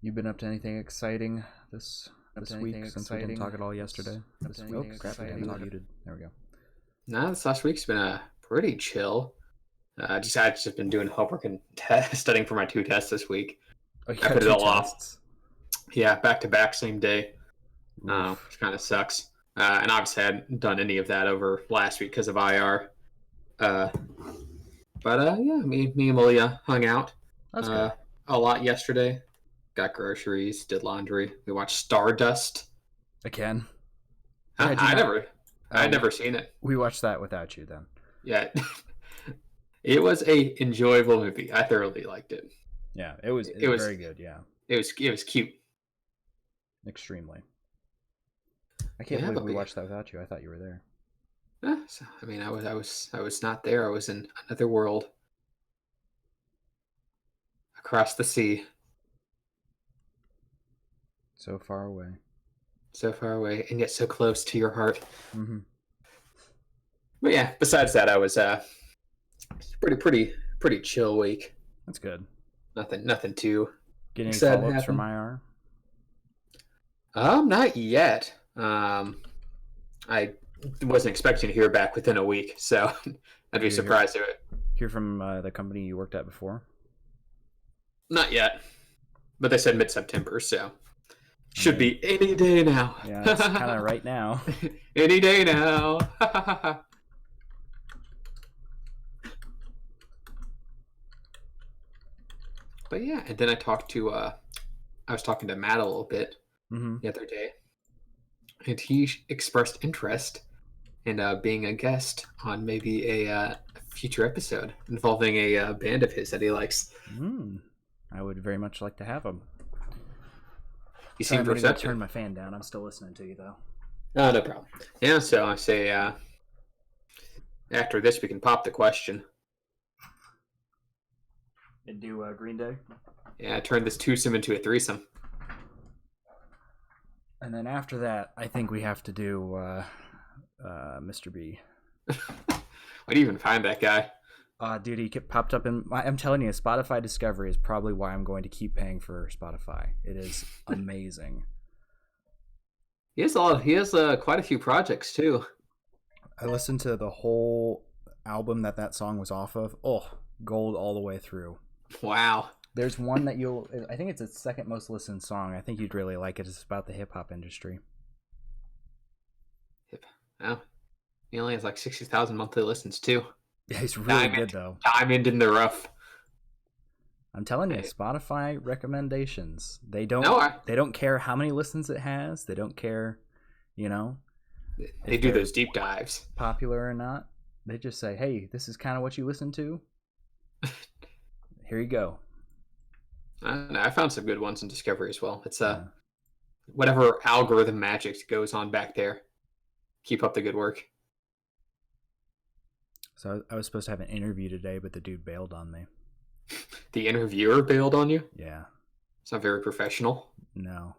You been up to anything exciting this week since we didn't talk at all yesterday? Oh crap! I got muted. There we go. No, this last week's been pretty chill. I've just been doing homework and studying for my 2 tests this week. Oh, you I got put it two all off. tests. Yeah, back to back, same day, Oof. which kind of sucks. And obviously, I hadn't done any of that over last week because of IR. Yeah, me and Malia hung out That's good. a lot yesterday. Got groceries, did laundry. We watched Stardust. Again? I'd never seen it. We watched that without you then. Yeah, it was a enjoyable movie. I thoroughly liked it. Yeah, it was very good. Yeah, it was cute. Extremely. I can't believe we watched that without you. I thought you were there. I mean, I was not there. I was in another world, across the sea, so far away, and yet so close to your heart. Mm-hmm. But yeah, besides that, I was pretty chill week. That's good. Nothing too. Getting any follow-ups from IR? Not yet. I wasn't expecting to hear back within a week, so I'd be surprised if it. Hear from the company you worked at before? Not yet, but they said mid-September, so should be any day now. Yeah, it's kind of right now. Any day now. But yeah, and then I was talking to Matt a little bit the other day, and he expressed interest in being a guest on maybe a future episode involving a band of his that he likes. I would very much like to have him. You seem receptive. Turn my fan down. I'm still listening to you though. Oh, no problem. Yeah, so I say after this we can pop the question. And do Green Day? Yeah, turn this twosome into a threesome. And then after that, I think we have to do Mr. B. Where do you even find that guy? Dude, he popped up in. I'm telling you, Spotify Discovery is probably why I'm going to keep paying for Spotify. It is amazing. He has quite a few projects too. I listened to the whole album that song was off of. Oh, gold all the way through. Wow. There's one that I think it's its second most listened song. I think you'd really like it. It's about the hip hop industry. Wow. He only has like 60,000 monthly listens too. Yeah, he's really good though. Diamond in the rough. I'm telling you, Spotify recommendations. They don't care how many listens it has. They don't care, They do those deep dives. Popular or not. They just say, hey, this is kind of what you listen to. Here you go. I found some good ones in Discovery as well. It's whatever algorithm magic goes on back there. Keep up the good work. So I was supposed to have an interview today, but the dude bailed on me. The interviewer bailed on you? Yeah. It's not very professional. No.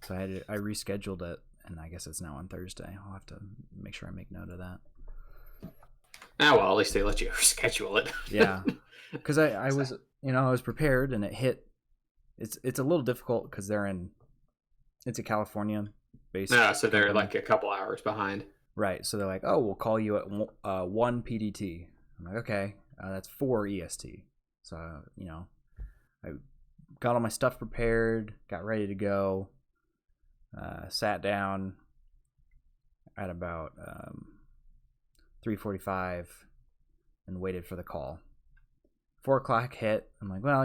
So I rescheduled it, and I guess it's now on Thursday. I'll have to make sure I make note of that. Well, at least they let you reschedule it. Yeah. Because I was prepared, and it hit. It's a little difficult because it's a California based. So they're like a couple hours behind. Right. So they're like, oh, we'll call you at 1 PDT. I'm like, okay, that's 4 EST. So I got all my stuff prepared, got ready to go, sat down at about 3:45 and waited for the call. 4 o'clock hit. I'm like, well,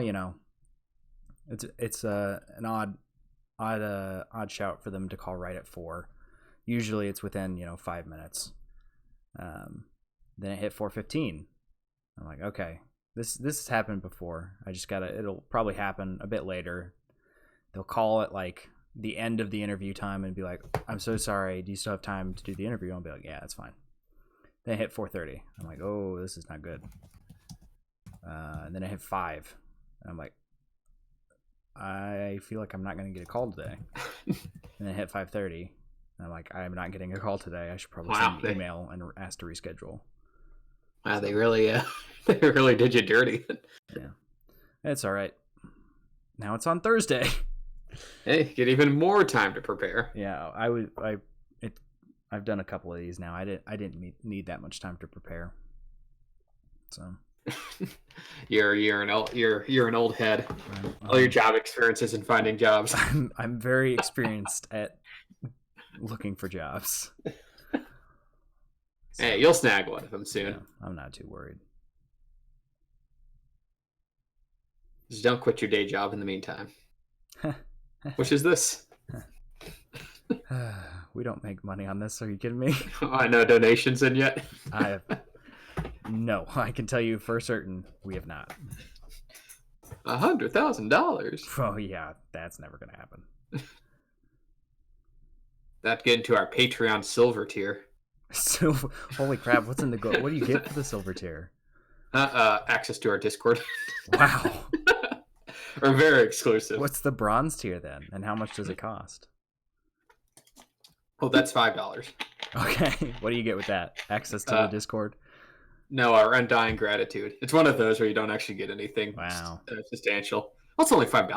it's an odd shout for them to call right at 4. Usually it's within 5 minutes. Then it hit 4:15. I'm like, okay, this has happened before. I just it'll probably happen a bit later. They'll call at like the end of the interview time and be like, I'm so sorry, do you still have time to do the interview? I'll be like, yeah, that's fine. Then it hit 4:30. I'm like, oh, this is not good. And then it hit 5. And I'm like, I feel like I'm not going to get a call today. And then it hit 5:30. And I'm like, I'm not getting a call today. I should probably send an email and ask to reschedule. Wow, they really did you dirty. Yeah, it's all right. now it's on Thursday. Hey, get even more time to prepare. Yeah, I've done a couple of these now. I didn't need that much time to prepare. So you're an old head. All your job experiences in finding jobs. I'm very experienced at looking for jobs. So, hey, you'll snag one of them soon. Yeah, I'm not too worried. Just don't quit your day job in the meantime. Which is this? We don't make money on this. Are you kidding me? I know donations in yet. No, I can tell you for certain we have not. $100,000. Oh yeah, that's never gonna happen. That get into our Patreon silver tier. Holy crap! What's in the gold? What do you get for the silver tier? Access to our Discord. Wow. We're very exclusive. What's the bronze tier then, and how much does it cost? Well, that's $5. Okay, what do you get with that? Access to the Discord? No, our undying gratitude. It's one of those where you don't actually get anything substantial. Well, it's only $5.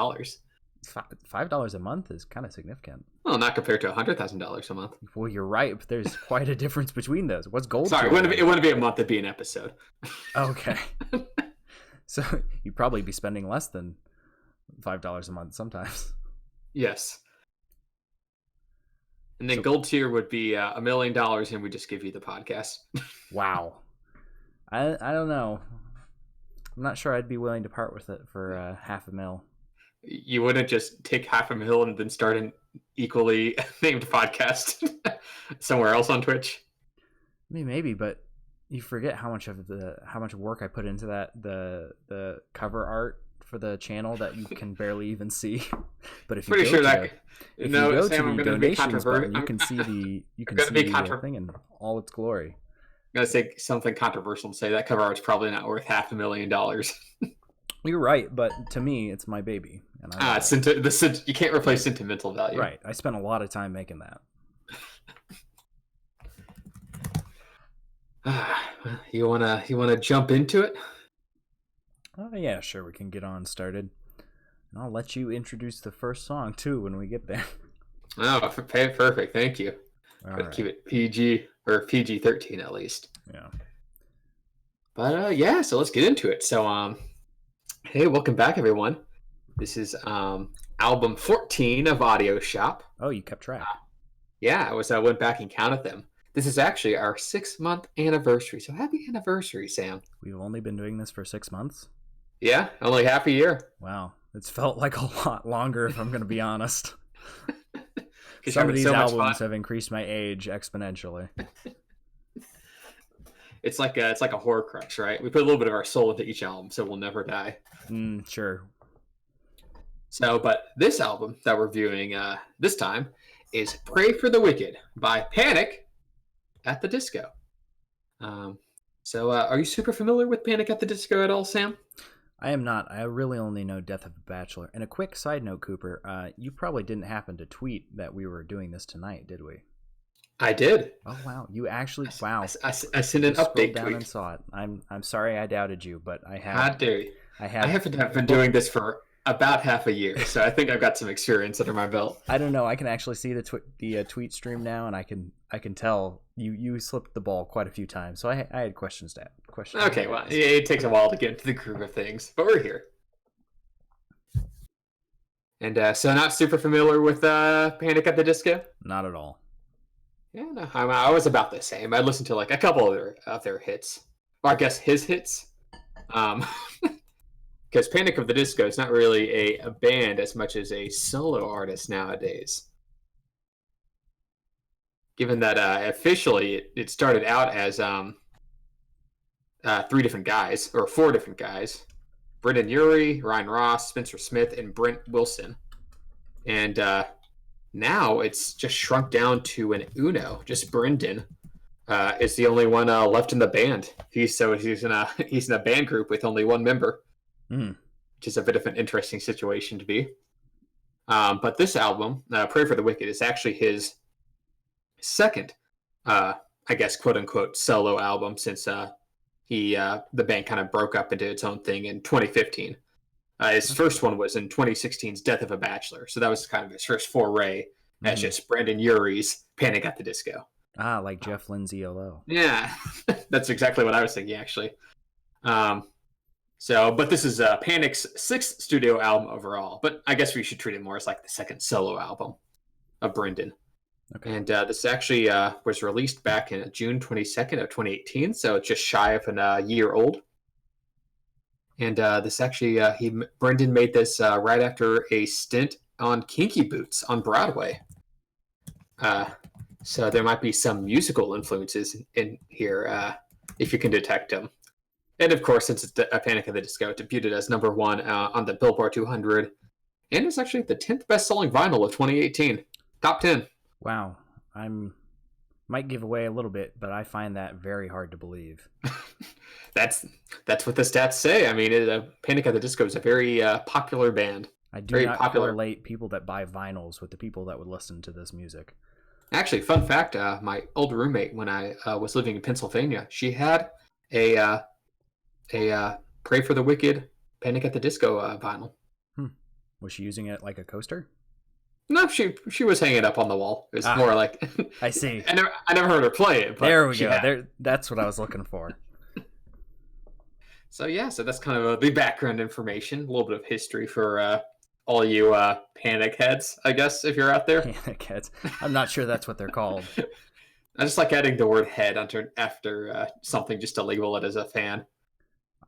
$5 a month is kind of significant. Well, not compared to $100,000 a month. Well, you're right, but there's quite a difference between those. What's gold? Sorry, it wouldn't be a month, it'd be an episode. Okay. So you'd probably be spending less than $5 a month sometimes. Yes. And then gold tier would be $1 million, and we just give you the podcast. Wow. I don't know. I'm not sure I'd be willing to part with it for $500,000. You wouldn't just take $500,000 and then start an equally named podcast somewhere else on Twitch? I mean, maybe, but you forget how much work I put into that the cover art for the channel that you can barely even see. But if you go to the donations button, you can see the thing in all its glory. I'm gonna say something controversial and say that cover art's probably not worth $500,000. You're right, but to me, it's my baby. And you can't replace sentimental value. Right. I spent a lot of time making that. You wanna jump into it? Oh yeah, sure. We can get on started, and I'll let you introduce the first song too when we get there. Oh, perfect. Thank you. Right. Keep it PG or PG-13 at least. Yeah. But so let's get into it. So hey, welcome back, everyone. This is album 14 of Audio Shop. Oh, you kept track. I went back and counted them. This is actually our 6-month anniversary. So happy anniversary, Sam. We've only been doing this for 6 months? Yeah, only half a year. Wow. It's felt like a lot longer, if I'm going to be honest. Some of these albums have increased my age exponentially. It's like a Horcrux, right? We put a little bit of our soul into each album, so we'll never die. Sure. So, but this album that we're viewing this time is "Pray for the Wicked" by Panic at the Disco. So, are you super familiar with Panic at the Disco at all, Sam? I am not. I really only know Death of a Bachelor. And a quick side note, Cooper, you probably didn't happen to tweet that we were doing this tonight, did we? I did. Oh wow! You actually wow! I sent an update down tweet and saw it. I'm sorry I doubted you, but I have. How dare you? I haven't been doing this for about half a year, so I think I've got some experience under my belt. I don't know. I can actually see the tweet stream now, and I can tell you slipped the ball quite a few times. So I had questions to ask. Okay, well, it takes a while to get into the groove of things, but we're here. And so, not super familiar with Panic at the Disco? Not at all. Yeah, no, I was about the same. I listened to like a couple of their hits, or I guess his hits, because Panic at the Disco is not really a band as much as a solo artist nowadays. Given that officially it started out as 4 different guys: Brendan Urie, Ryan Ross, Spencer Smith, and Brent Wilson, and now it's just shrunk down to an uno. Just Brendan is the only one left in the band. He's in a band group with only one member, which is a bit of an interesting situation to be. But this album, "Pray for the Wicked," is actually his second, I guess, quote unquote, solo album since the band kind of broke up into its own thing in 2015. His first one was in 2016's Death of a Bachelor. So that was kind of his first foray as just Brandon Urie's Panic at the Disco. Ah, like Jeff Lindsay LO. Yeah, that's exactly what I was thinking, actually. But this is Panic's 6th studio album overall. But I guess we should treat it more as like the 2nd solo album of Brendan. Okay. And this actually was released back in June 22nd of 2018, so it's just shy of a year old. And this actually, Brendan made this right after a stint on Kinky Boots on Broadway. So there might be some musical influences in here if you can detect them. And of course, since it's a Panic at the Disco, it debuted as #1 on the Billboard 200, and it's actually the 10th best-selling vinyl of 2018. Top 10. Wow, might give away a little bit, but I find that very hard to believe. That's what the stats say. I mean, Panic at the Disco is a very popular band. I do not correlate people that buy vinyls with the people that would listen to this music. Actually, fun fact: my old roommate, when I was living in Pennsylvania, she had a Pray for the Wicked Panic at the Disco vinyl. Was she using it like a coaster? No, she was hanging it up on the wall. It was more like I see. I never heard her play it. But there we go. There, that's what I was looking for. So that's kind of the background information, a little bit of history for all you Panic heads, I guess, if you're out there. Panic heads. I'm not sure that's what they're called. I just like adding the word head after something just to label it as a fan.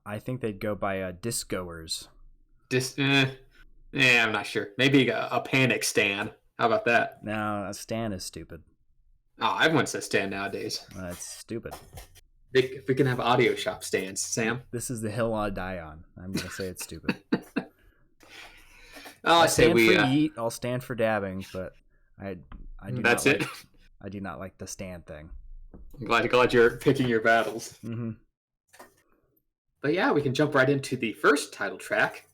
I think they'd go by discoers. I'm not sure. Maybe a Panic stan. How about that? No, a stan is stupid. Oh, everyone says stan nowadays. That's stupid. If we can have audio shop stands, Sam. This is the hill I die on. I'm going to say it's stupid. I'll stand for yeet. I'll stand for dabbing, but I do that's not it. I do not like the stand thing. I'm glad you're picking your battles. Mm-hmm. But yeah, we can jump right into the first title track,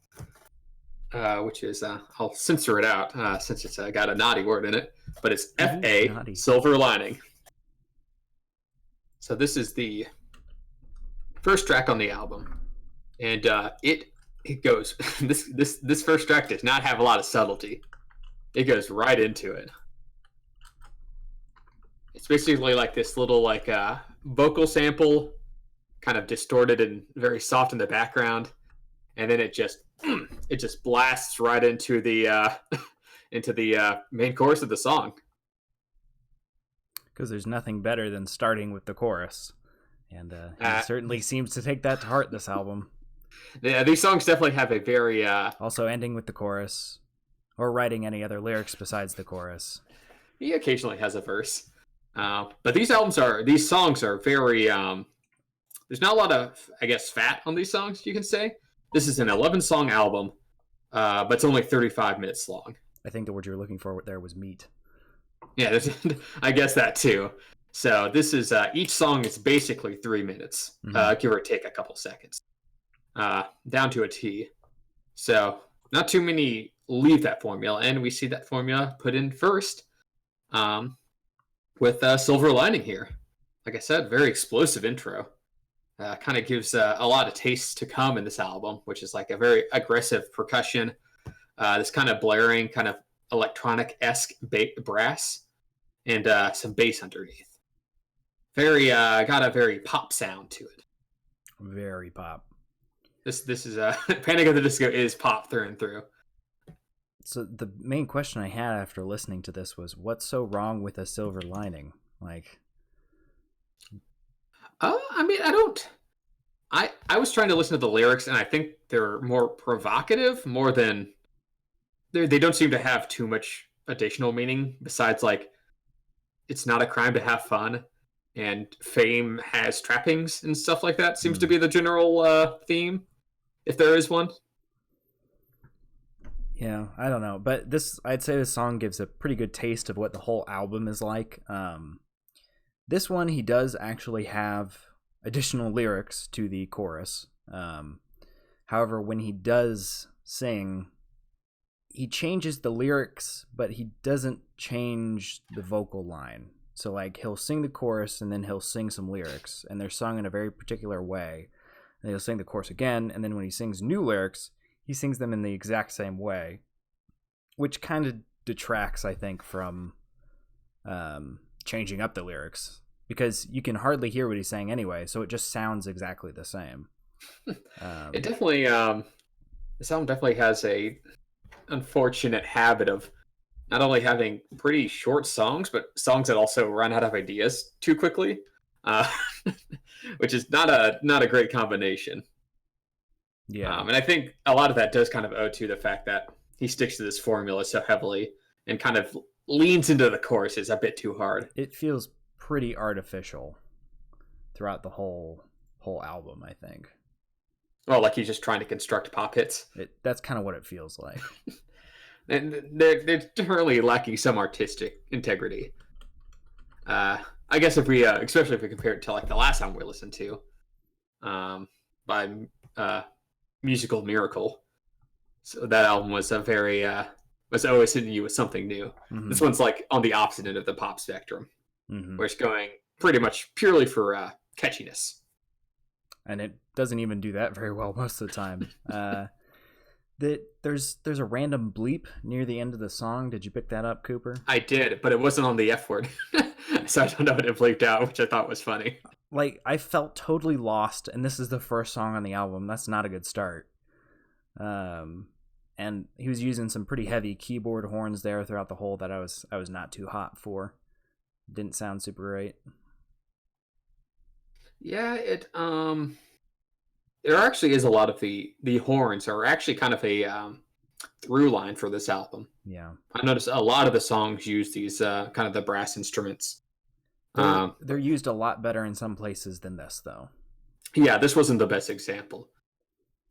which is I'll censor it out since it's got a naughty word in it, but it's F.A. Silver Lining. So this is the first track on the album, and it goes. This first track does not have a lot of subtlety. It goes right into it. It's basically like this little vocal sample, kind of distorted and very soft in the background, and then it just blasts right into the main chorus of the song. Because there's nothing better than starting with the chorus, and he certainly seems to take that to heart. This album. Yeah, these songs definitely have a very also ending with the chorus, or writing any other lyrics besides the chorus. He occasionally has a verse, but these songs are very. There's not a lot of, I guess, fat on these songs. You can say this is an 11-song album, but it's only 35 minutes long. I think the word you were looking for there was meat. Yeah, I guess that too. So this is each song is basically 3 minutes, give or take a couple seconds, down to a T. So not too many leave that formula, and we see that formula put in first with Silver Lining here. Like I said, very explosive intro. Kind of gives a lot of tastes to come in this album, which is like a very aggressive percussion, this kind of blaring, kind of electronic-esque brass, and some bass underneath. Got a very pop sound to it. Very pop. This is Panic at the Disco is pop through and through. So the main question I had after listening to this was, what's so wrong with a silver lining? Like, I mean, I was trying to listen to the lyrics, and I think they're more provocative, more than they don't seem to have too much additional meaning besides it's not a crime to have fun, and fame has trappings and stuff like that. Seems to be the general theme, if there is one. Yeah, I don't know, but I'd say this song gives a pretty good taste of what the whole album is like. This one, he does actually have additional lyrics to the chorus. However, when he does sing, he changes the lyrics, but he doesn't change the vocal line. So he'll sing the chorus and then he'll sing some lyrics, and they're sung in a very particular way. And he'll sing the chorus again, and then when he sings new lyrics, he sings them in the exact same way, which kind of detracts, I think, from changing up the lyrics, because you can hardly hear what he's saying anyway, so it just sounds exactly the same. It definitely, this album definitely has a unfortunate habit of not only having pretty short songs, but songs that also run out of ideas too quickly, uh, which is not a great combination. Yeah, and I think a lot of that does kind of owe to the fact that he sticks to this formula so heavily and kind of leans into the choruses a bit too hard. It feels pretty artificial throughout the whole album, I think. Well, like he's just trying to construct pop hits. That's kind of what it feels like. And they're definitely lacking some artistic integrity. I guess if we, especially if we compare it to like the last time we listened to, by Musical Miracle, so that album was was always hitting you with something new. Mm-hmm. This one's like on the opposite end of the pop spectrum, mm-hmm. where it's going pretty much purely for catchiness. And it doesn't even do that very well most of the time. There's a random bleep near the end of the song. Did you pick that up, Cooper? I did, but it wasn't on the F word. So I don't know what it bleeped out, which I thought was funny. Like, I felt totally lost, and this is the first song on the album. That's not a good start. And he was using some pretty heavy keyboard horns there throughout the whole that I was not too hot for. Didn't sound super right. Yeah, there actually is a lot of the horns are actually kind of a through line for this album. Yeah, I noticed a lot of the songs use these kind of the brass instruments. They're used a lot better in some places than this, though. Yeah, this wasn't the best example.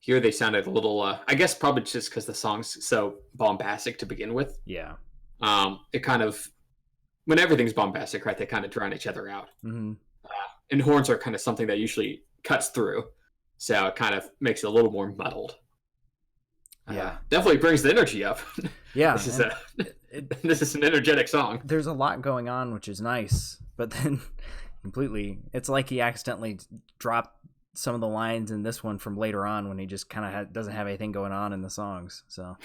Here they sounded a little, I guess probably just because the song's so bombastic to begin with. Yeah. It kind of, when everything's bombastic, right, they kind of drown each other out. Mm-hmm. And horns are kind of something that usually cuts through. So it kind of makes it a little more muddled. Yeah. Definitely brings the energy up. Yeah. This is an energetic song. There's a lot going on, which is nice. But then completely, it's like he accidentally dropped some of the lines in this one from later on when he just kind of doesn't have anything going on in the songs. So,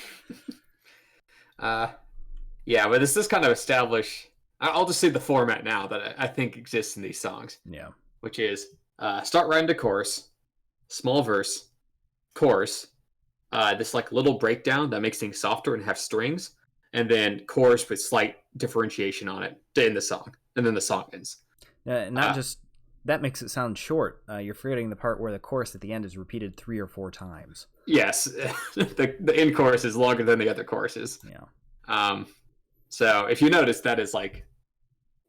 yeah, but this does kind of establish, I'll just say the format now that I think exists in these songs. Yeah. Which is start right into chorus, small verse, chorus, this like little breakdown that makes things softer and have strings, and then chorus with slight differentiation on it in the song, and then the song ends. Not just that makes it sound short. You're forgetting the part where the chorus at the end is repeated 3 or 4 times. Yes, the end chorus is longer than the other choruses. Yeah. So if you notice, that is like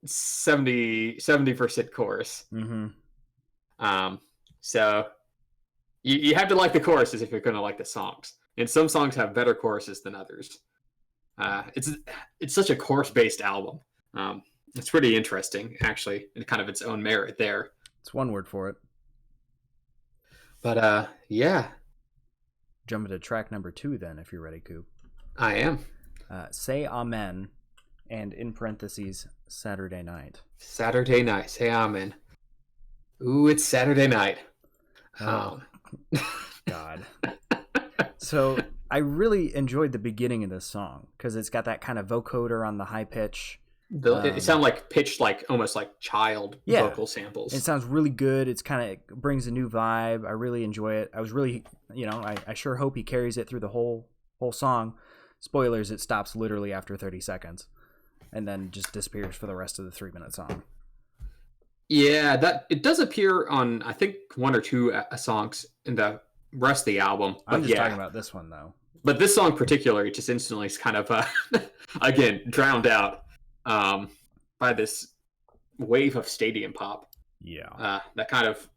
70% chorus. Mm-hmm. So you have to like the choruses if you're going to like the songs. And some songs have better choruses than others. It's such a chorus-based album. It's pretty interesting, actually, and kind of its own merit there. It's one word for it. But yeah. Jump into track number 2 then, if you're ready, Coop. I am. Say Amen, and in parentheses, Saturday Night. Saturday Night. Say Amen. Ooh, it's Saturday night. Oh, God. So I really enjoyed the beginning of this song because it's got that kind of vocoder on the high pitch. It sounds like pitched, like almost like child vocal samples. It sounds really good. It's kind of brings a new vibe. I really enjoy it. I was really, I sure hope he carries it through the whole song. Spoilers, it stops literally after 30 seconds and then just disappears for the rest of the 3-minute song. Yeah, that it does appear on, I think, 1 or 2 songs in the rest of the album. I'm just talking about this one, though. But this song particularly just instantly is kind of, again, drowned out by this wave of stadium pop. Yeah. That kind of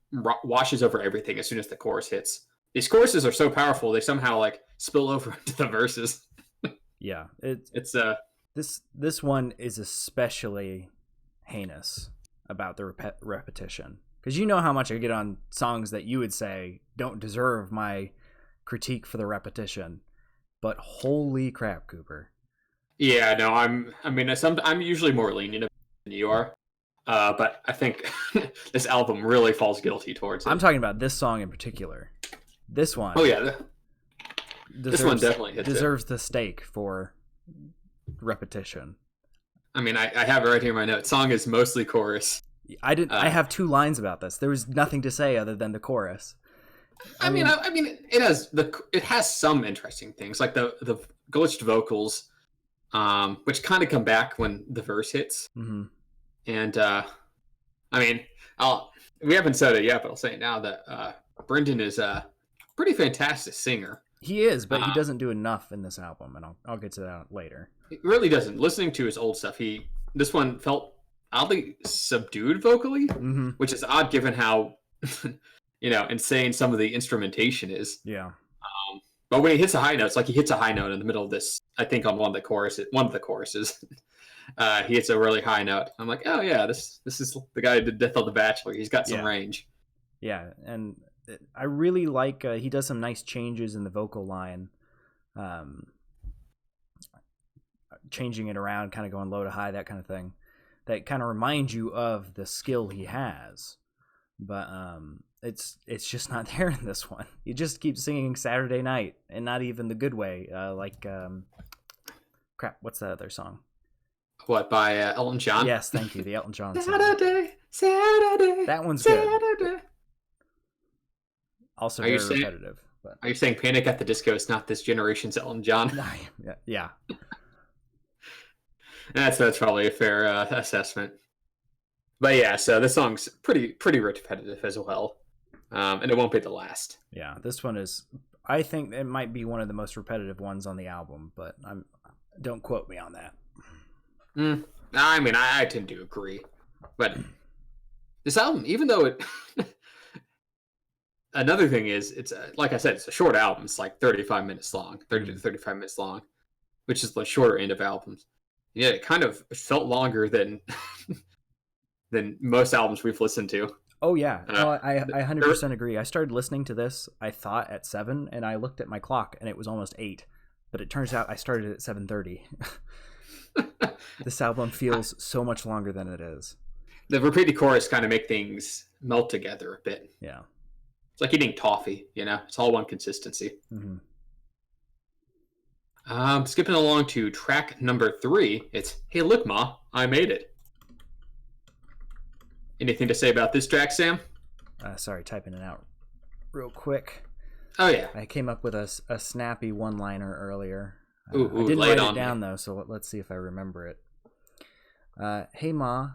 washes over everything as soon as the chorus hits. These choruses are so powerful, they somehow like spill over into the verses. Yeah. It's This one is especially heinous about the repetition, because you know how much I get on songs that you would say don't deserve my critique for the repetition, but holy crap, Cooper. Yeah, no, I'm usually more lenient than you are, but I think this album really falls guilty towards it. I'm talking about this song in particular. This one. Oh yeah. this one definitely hits deserves the stake for repetition. I mean, I have it right here in my notes. Song is mostly chorus. I have 2 lines about this. There was nothing to say other than the chorus. I mean, it has some interesting things, like the glitched vocals, which kind of come back when the verse hits. Mm-hmm. And I mean, we haven't said it yet, but I'll say it now that Brendan is a pretty fantastic singer. He is, but he doesn't do enough in this album, and I'll get to that later. He really doesn't. Listening to his old stuff, this one felt oddly subdued vocally, mm-hmm. which is odd given how insane some of the instrumentation is. Yeah. But when he hits a high note, it's like he hits a high note in the middle of this. I think on one of the choruses, he hits a really high note. I'm like, oh yeah, this is the guy who did Death of the Bachelor. He's got some range. Yeah, and I really like he does some nice changes in the vocal line, changing it around, kind of going low to high, that kind of thing. That kind of reminds you of the skill he has, but it's just not there in this one. You just keep singing Saturday Night, and not even the good way. Crap, what's that other song? What, by Elton John? Yes, thank you, the Elton John song. Saturday. That one's Saturday. good. Also very repetitive. But... Are you saying Panic at the Disco is not this generation's Elton John? Yeah. That's probably a fair assessment. But yeah, so this song's pretty repetitive as well. And it won't be the last. Yeah, this one is... I think it might be one of the most repetitive ones on the album, but don't quote me on that. I mean, I tend to agree. But this album, even though it... Another thing is, it's like I said, it's a short album. It's like 35 minutes long, 30 to 35 minutes long, which is the shorter end of albums. Yeah, it kind of felt longer than most albums we've listened to. Oh yeah, I 100% agree. I started listening to this, I thought at 7, and I looked at my clock and it was almost 8. But it turns out I started at 7:30. This album feels so much longer than it is. The repeated chorus kind of make things melt together a bit. Yeah. It's like eating toffee, It's all one consistency. Mm-hmm. Skipping along to track number 3, it's Hey Look Ma, I Made It. Anything to say about this track, Sam? Sorry, typing it out real quick. Oh, yeah. I came up with a snappy one-liner earlier. I didn't write it down, though, so let's see if I remember it. Hey, Ma.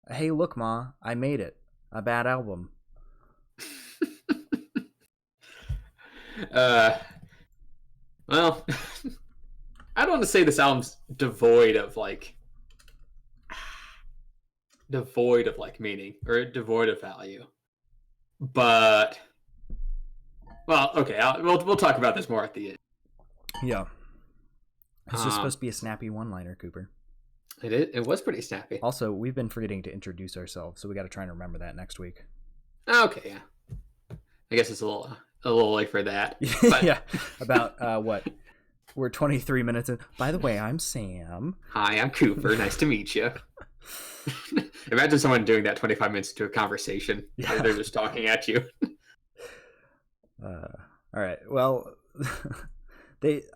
Hey, look, Ma. I made it. A bad album. Well, I don't want to say this album's devoid of meaning or devoid of value, but well, okay, we'll talk about this more at the end. Yeah, it's just supposed to be a snappy one-liner, Cooper. It was pretty snappy. Also, we've been forgetting to introduce ourselves, so we got to try and remember that next week. Okay, yeah. I guess it's a little late for that. But... yeah, about what? We're 23 minutes in. By the way, I'm Sam. Hi, I'm Cooper. Nice to meet you. Imagine someone doing that 25 minutes into a conversation. Yeah. They're just talking at you. All right. Well,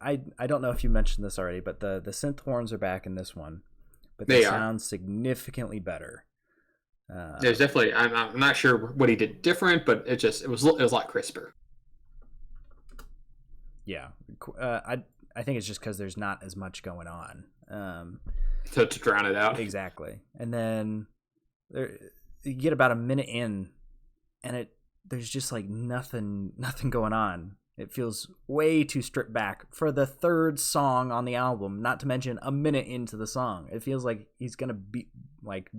I don't know if you mentioned this already, but the synth horns are back in this one, but they sound significantly better. There's definitely. I'm not sure what he did different, but it was a lot crisper. Yeah, I think it's just because there's not as much going on. So to drown it out. Exactly. And then you get about a minute in, and there's just like nothing going on. It feels way too stripped back for the third song on the album, not to mention a minute into the song. It feels like he's going to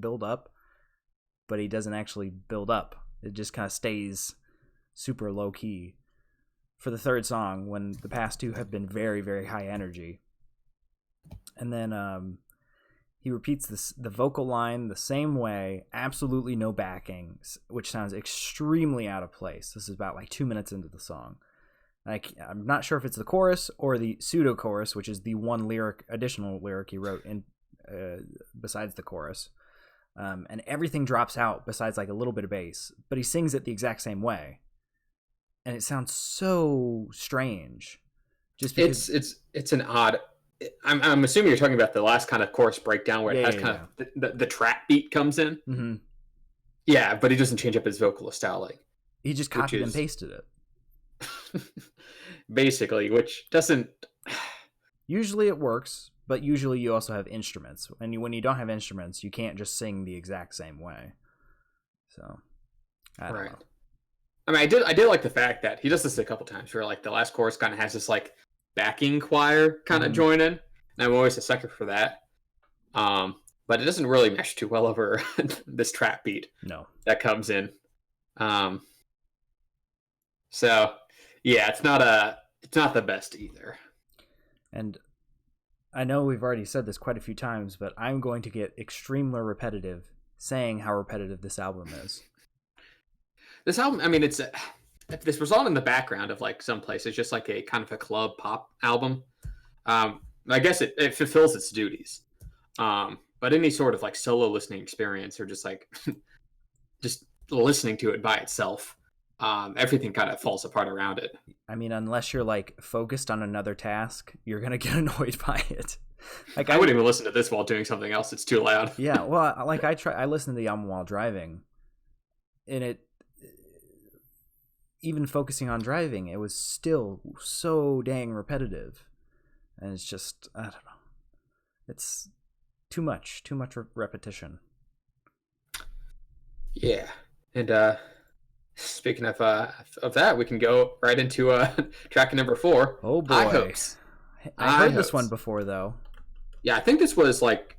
build up, but he doesn't actually build up. It just kind of stays super low key for the third song when the past 2 have been very, very high energy. And then he repeats the vocal line the same way, absolutely no backing, which sounds extremely out of place. This is about 2 minutes into the song. I'm not sure if it's the chorus or the pseudo chorus, which is the one additional lyric he wrote in besides the chorus. And everything drops out besides a little bit of bass, but he sings it the exact same way. And it sounds so strange. Just because it's an odd. I'm assuming you're talking about the last kind of chorus breakdown where it has kind yeah. of the trap beat comes in. Mm-hmm. Yeah, but he doesn't change up his vocalist style, like He just copied and pasted it. Basically, which doesn't. Usually it works, but usually you also have instruments, and when you don't have instruments, you can't just sing the exact same way. So, I don't know. I mean, I did like the fact that he does this a couple times, where like the last chorus kind of has this like backing choir kind of join in, and I'm always a sucker for that. But it doesn't really mesh too well over this trap beat. No, that comes in. So yeah, it's not the best either. And I know we've already said this quite a few times, but I'm going to get extremely repetitive saying how repetitive this album is. This album, I mean, if this was on in the background of like some place, it's just like a kind of a club pop album. I guess it fulfills its duties. But any sort of like solo listening experience or just like just listening to it by itself, everything kind of falls apart around it. I mean, unless you're like focused on another task, you're gonna get annoyed by it. Like I wouldn't even listen to this while doing something else. It's too loud. Yeah, well, like I listen to the album while driving, and it, even focusing on driving, it was still so dang repetitive, and it's just, I don't know, it's too much repetition. Yeah, and speaking of that, we can go right into track number 4. Oh boy, High Hopes. I heard this one before though. Yeah, I think this was like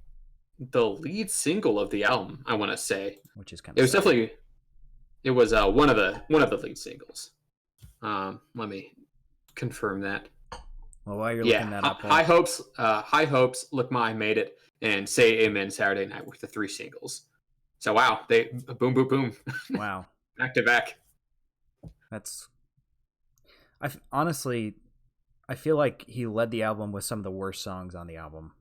the lead single of the album, I want to say. Which is kind of. It was sad. Definitely. It was one of the lead singles. Let me confirm that. Well, while you're looking that up, High Hopes, Look Ma, I Made It, and Say Amen Saturday Night were the 3 singles. So wow, they boom, boom, boom. Wow, back to back. Honestly, I feel like he led the album with some of the worst songs on the album.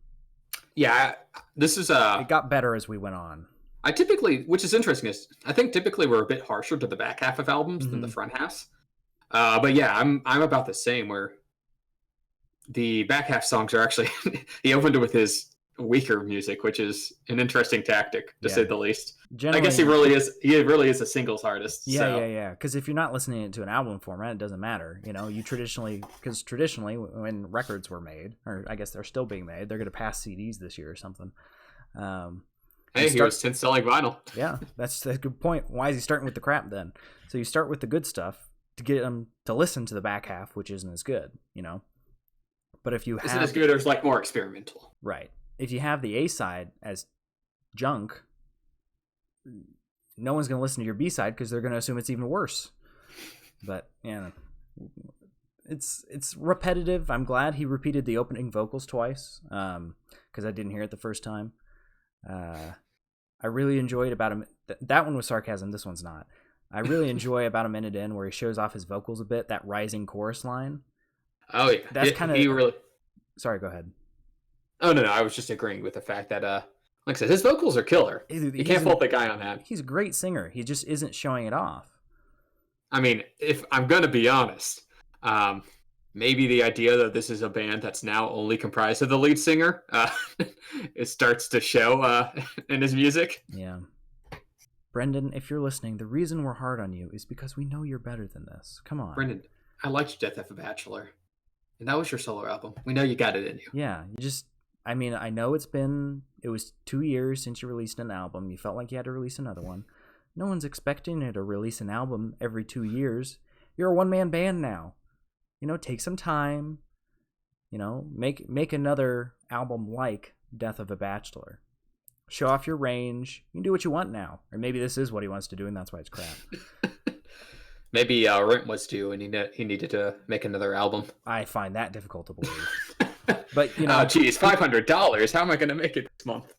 Yeah, this is it got better as we went on. I typically, which is interesting, is I think typically we're a bit harsher to the back half of albums than the front halves. But yeah, I'm about the same, where the back half songs are actually he opened it with his weaker music, which is an interesting tactic to say the least. I guess he really is a singles artist. Yeah. Because if you're not listening to an album format, it doesn't matter. You know, traditionally when records were made, or I guess they're still being made, they're going to pass CDs this year or something. He was selling vinyl. Yeah, that's a good point. Why is he starting with the crap then? So you start with the good stuff to get them to listen to the back half, which isn't as good, you know. But if you isn't as good, or it's like more experimental, right? If you have the A side as junk, no one's going to listen to your B side because they're going to assume it's even worse. But yeah, it's repetitive. I'm glad he repeated the opening vocals twice because I didn't hear it the first time. I really enjoyed that one was sarcasm. This one's not. I really enjoy about a minute in where he shows off his vocals a bit. That rising chorus line. Oh yeah, that's kind of. Really. Sorry, go ahead. Oh no, I was just agreeing with the fact that, like I said, his vocals are killer. You can't fault the guy on that. He's a great singer. He just isn't showing it off. I mean, if I'm gonna be honest, maybe the idea that this is a band that's now only comprised of the lead singer, it starts to show in his music. Yeah. Brendan, if you're listening, the reason we're hard on you is because we know you're better than this. Come on. Brendan, I liked Death of a Bachelor. And that was your solo album. We know you got it in you. Yeah. I mean, I know it was 2 years since you released an album. You felt like you had to release another one. No one's expecting you to release an album every 2 years. You're a one-man band now. You know, take some time. You know, make another album like Death of a Bachelor. Show off your range. You can do what you want now. Or maybe this is what he wants to do, and that's why it's crap. Maybe rent was due, and he needed to make another album. I find that difficult to believe. But you know, $500. How am I going to make it this month?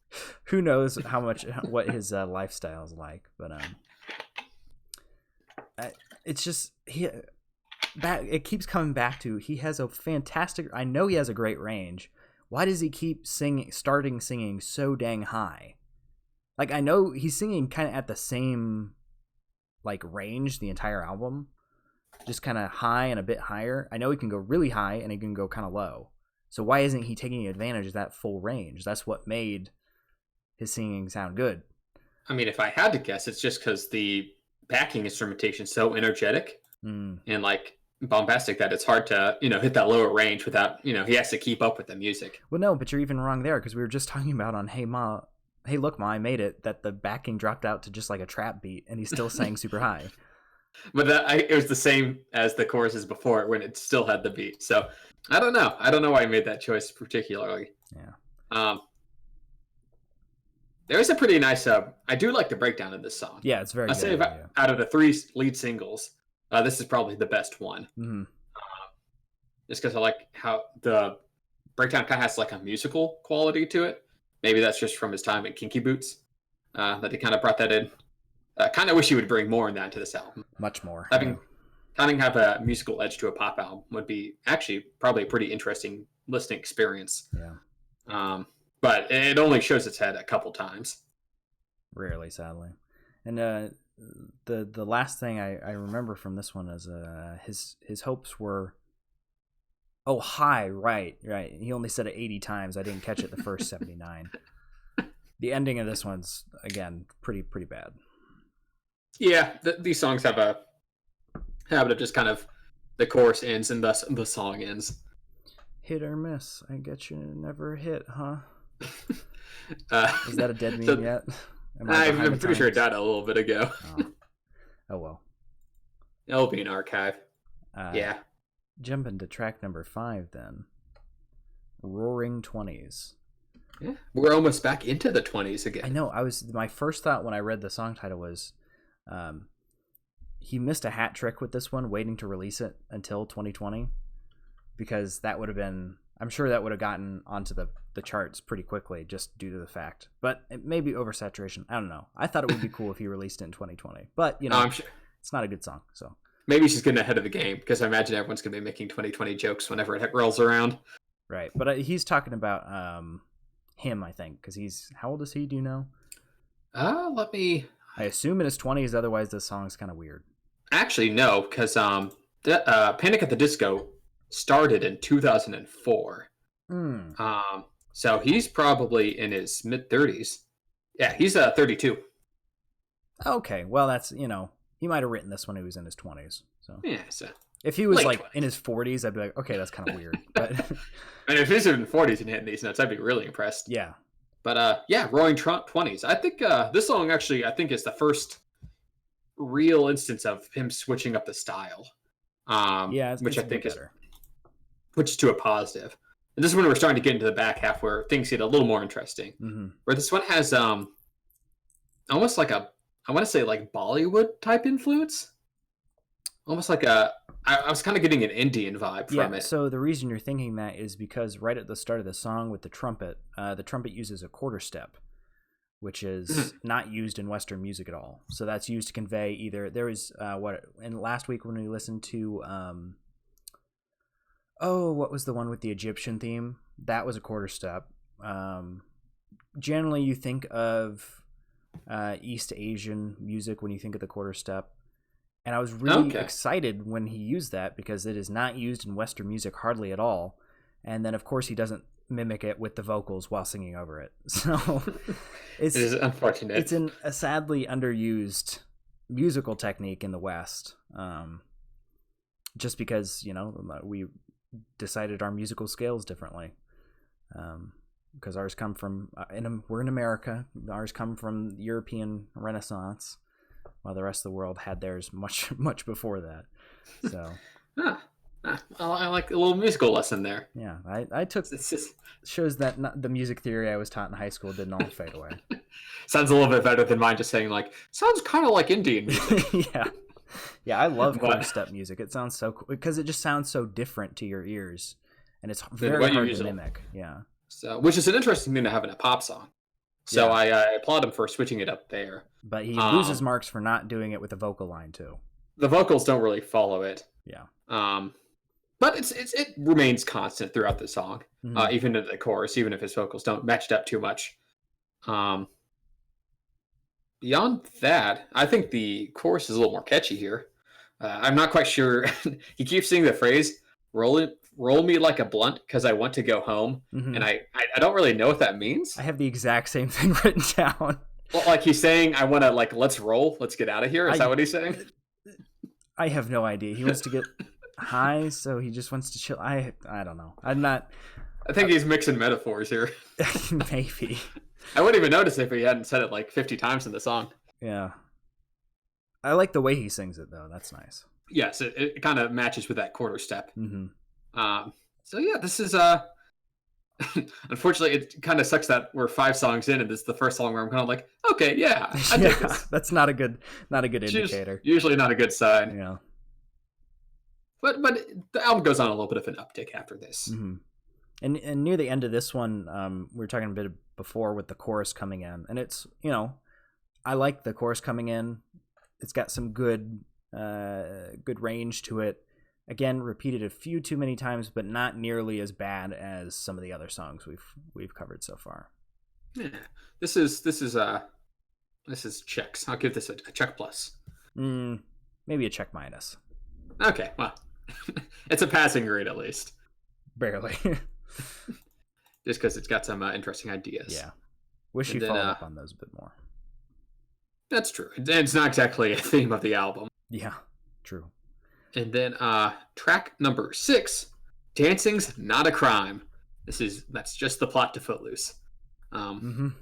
Who knows what his lifestyle is like? But it's just it keeps coming back to he has a fantastic. I know he has a great range. Why does he keep starting singing so dang high? Like, I know he's singing kind of at the same like range the entire album, just kind of high and a bit higher. I know he can go really high and he can go kind of low. So why isn't he taking advantage of that full range? That's what made his singing sound good. I mean, if I had to guess, it's just because the backing instrumentation is so energetic and like bombastic that it's hard to, hit that lower range without, he has to keep up with the music. Well, no, but you're even wrong there, because we were just talking about on Hey Look Ma, I Made It, that the backing dropped out to just like a trap beat and he still sang super high. But it was the same as the choruses before when it still had the beat. So I don't know. I don't know why I made that choice particularly. Yeah. There is a pretty nice. I do like the breakdown of this song. Yeah, it's very good. I'd say out of the 3 lead singles, this is probably the best one. Mm-hmm. Just because I like how the breakdown kind of has like a musical quality to it. Maybe that's just from his time in Kinky Boots that he kind of brought that in. Kind of wish he would bring more in that to this album. Much more. Having have a musical edge to a pop album would be actually probably a pretty interesting listening experience. Yeah. But it only shows its head a couple times. Rarely, sadly. And the last thing I remember from this one is his hopes were, oh, high, right. He only said it 80 times. I didn't catch it the first 79. The ending of this one's, again, pretty bad. Yeah, these songs have a habit of just kind of the chorus ends and thus the song ends. Hit or miss. I get you never hit, huh? Is that a dead meme so, yet? I'm pretty sure it died a little bit ago. Oh well. It'll be an archive. Yeah. Jumping to track number 5 then. Roaring 20s. Yeah, we're almost back into the 20s again. I know. My first thought when I read the song title was, he missed a hat trick with this one, waiting to release it until 2020, because that would have been, I'm sure that would have gotten onto the charts pretty quickly just due to the fact. But it may be oversaturation. I don't know. I thought it would be cool if he released it in 2020, but I'm sure it's not a good song. So maybe she's getting ahead of the game, because I imagine everyone's going to be making 2020 jokes whenever it rolls around. Right, but he's talking about him, I think, because how old is he? Do you know? I assume in his 20s. Otherwise, this song's kind of weird. Actually, no, because Panic at the Disco started in 2004. So he's probably in his mid 30s. Yeah, he's 32. Okay, well that's he might have written this when he was in his 20s. So yeah, so if he was like 20s. In his 40s, I'd be like, okay, that's kind of weird. But and if he's in 40s and hitting these notes, I'd be really impressed. Yeah. But Roaring 20s. I think this song actually, is the first real instance of him switching up the style. Which I think which is to a positive. And this is when we're starting to get into the back half where things get a little more interesting. Mm-hmm. Where this one has almost like I want to say like Bollywood type influence. Almost like I was kind of getting an Indian vibe from it. So the reason you're thinking that is because right at the start of the song with the trumpet uses a quarter step, which is not used in Western music at all. So that's used to convey either there was and last week when we listened to what was the one with the Egyptian theme? That was a quarter step. Generally, you think of East Asian music when you think of the quarter step. And I was really excited when he used that because it is not used in Western music hardly at all. And then, of course, he doesn't mimic it with the vocals while singing over it. So it is unfortunate. It's a sadly underused musical technique in the West. Just because, we decided our musical scales differently. Because ours come from, we're in America. Ours come from the European Renaissance, while the rest of the world had theirs much, much before that. So, I like a little musical lesson there. Yeah, I took. Shows that the music theory I was taught in high school didn't all fade away. Sounds a little bit better than mine just saying like, sounds kind of like Indian music. Yeah, I love quarter step music. It sounds so cool because it just sounds so different to your ears, and it's very hard to mimic. Yeah. So, which is an interesting thing to have in a pop song. So I applaud him for switching it up there. But he loses marks for not doing it with the vocal line too. The vocals don't really follow it. Yeah. But it remains constant throughout the song, even in the chorus, even if his vocals don't match up too much. Beyond that, I think the chorus is a little more catchy here. I'm not quite sure. He keeps saying the phrase roll me like a blunt because I want to go home," and I don't really know what that means. I have the exact same thing written down. Well, like he's saying, "I want to like let's roll, let's get out of here." Is that what he's saying? I have no idea. He wants to get high, so he just wants to chill. I don't know. I'm not. I think he's mixing metaphors here. Maybe. I wouldn't even notice if he hadn't said it like 50 times in the song. Yeah. I like the way he sings it, though. That's nice. Yes, it kind of matches with that quarter step. So yeah, this is unfortunately, it kind of sucks that we're 5 songs in, and this is the first song where I'm kind of like, okay, yeah, I dig this. That's not a good indicator. Usually not a good sign. Yeah. But the album goes on a little bit of an uptick after this. And near the end of this one, we were talking a bit before with the chorus coming in, and it's, I like the chorus coming in. It's got some good range to it. Again, repeated a few too many times, but not nearly as bad as some of the other songs we've covered so far. Yeah, this is checks. I'll give this a check plus. Maybe a check minus. Okay, well, it's a passing grade at least. Barely. Just because it's got some interesting ideas. Yeah. Wish you followed up on those a bit more. That's true. It's not exactly a theme of the album. Yeah, true. And then track number 6, Dancing's Not a Crime. That's just the plot to Footloose. Actually,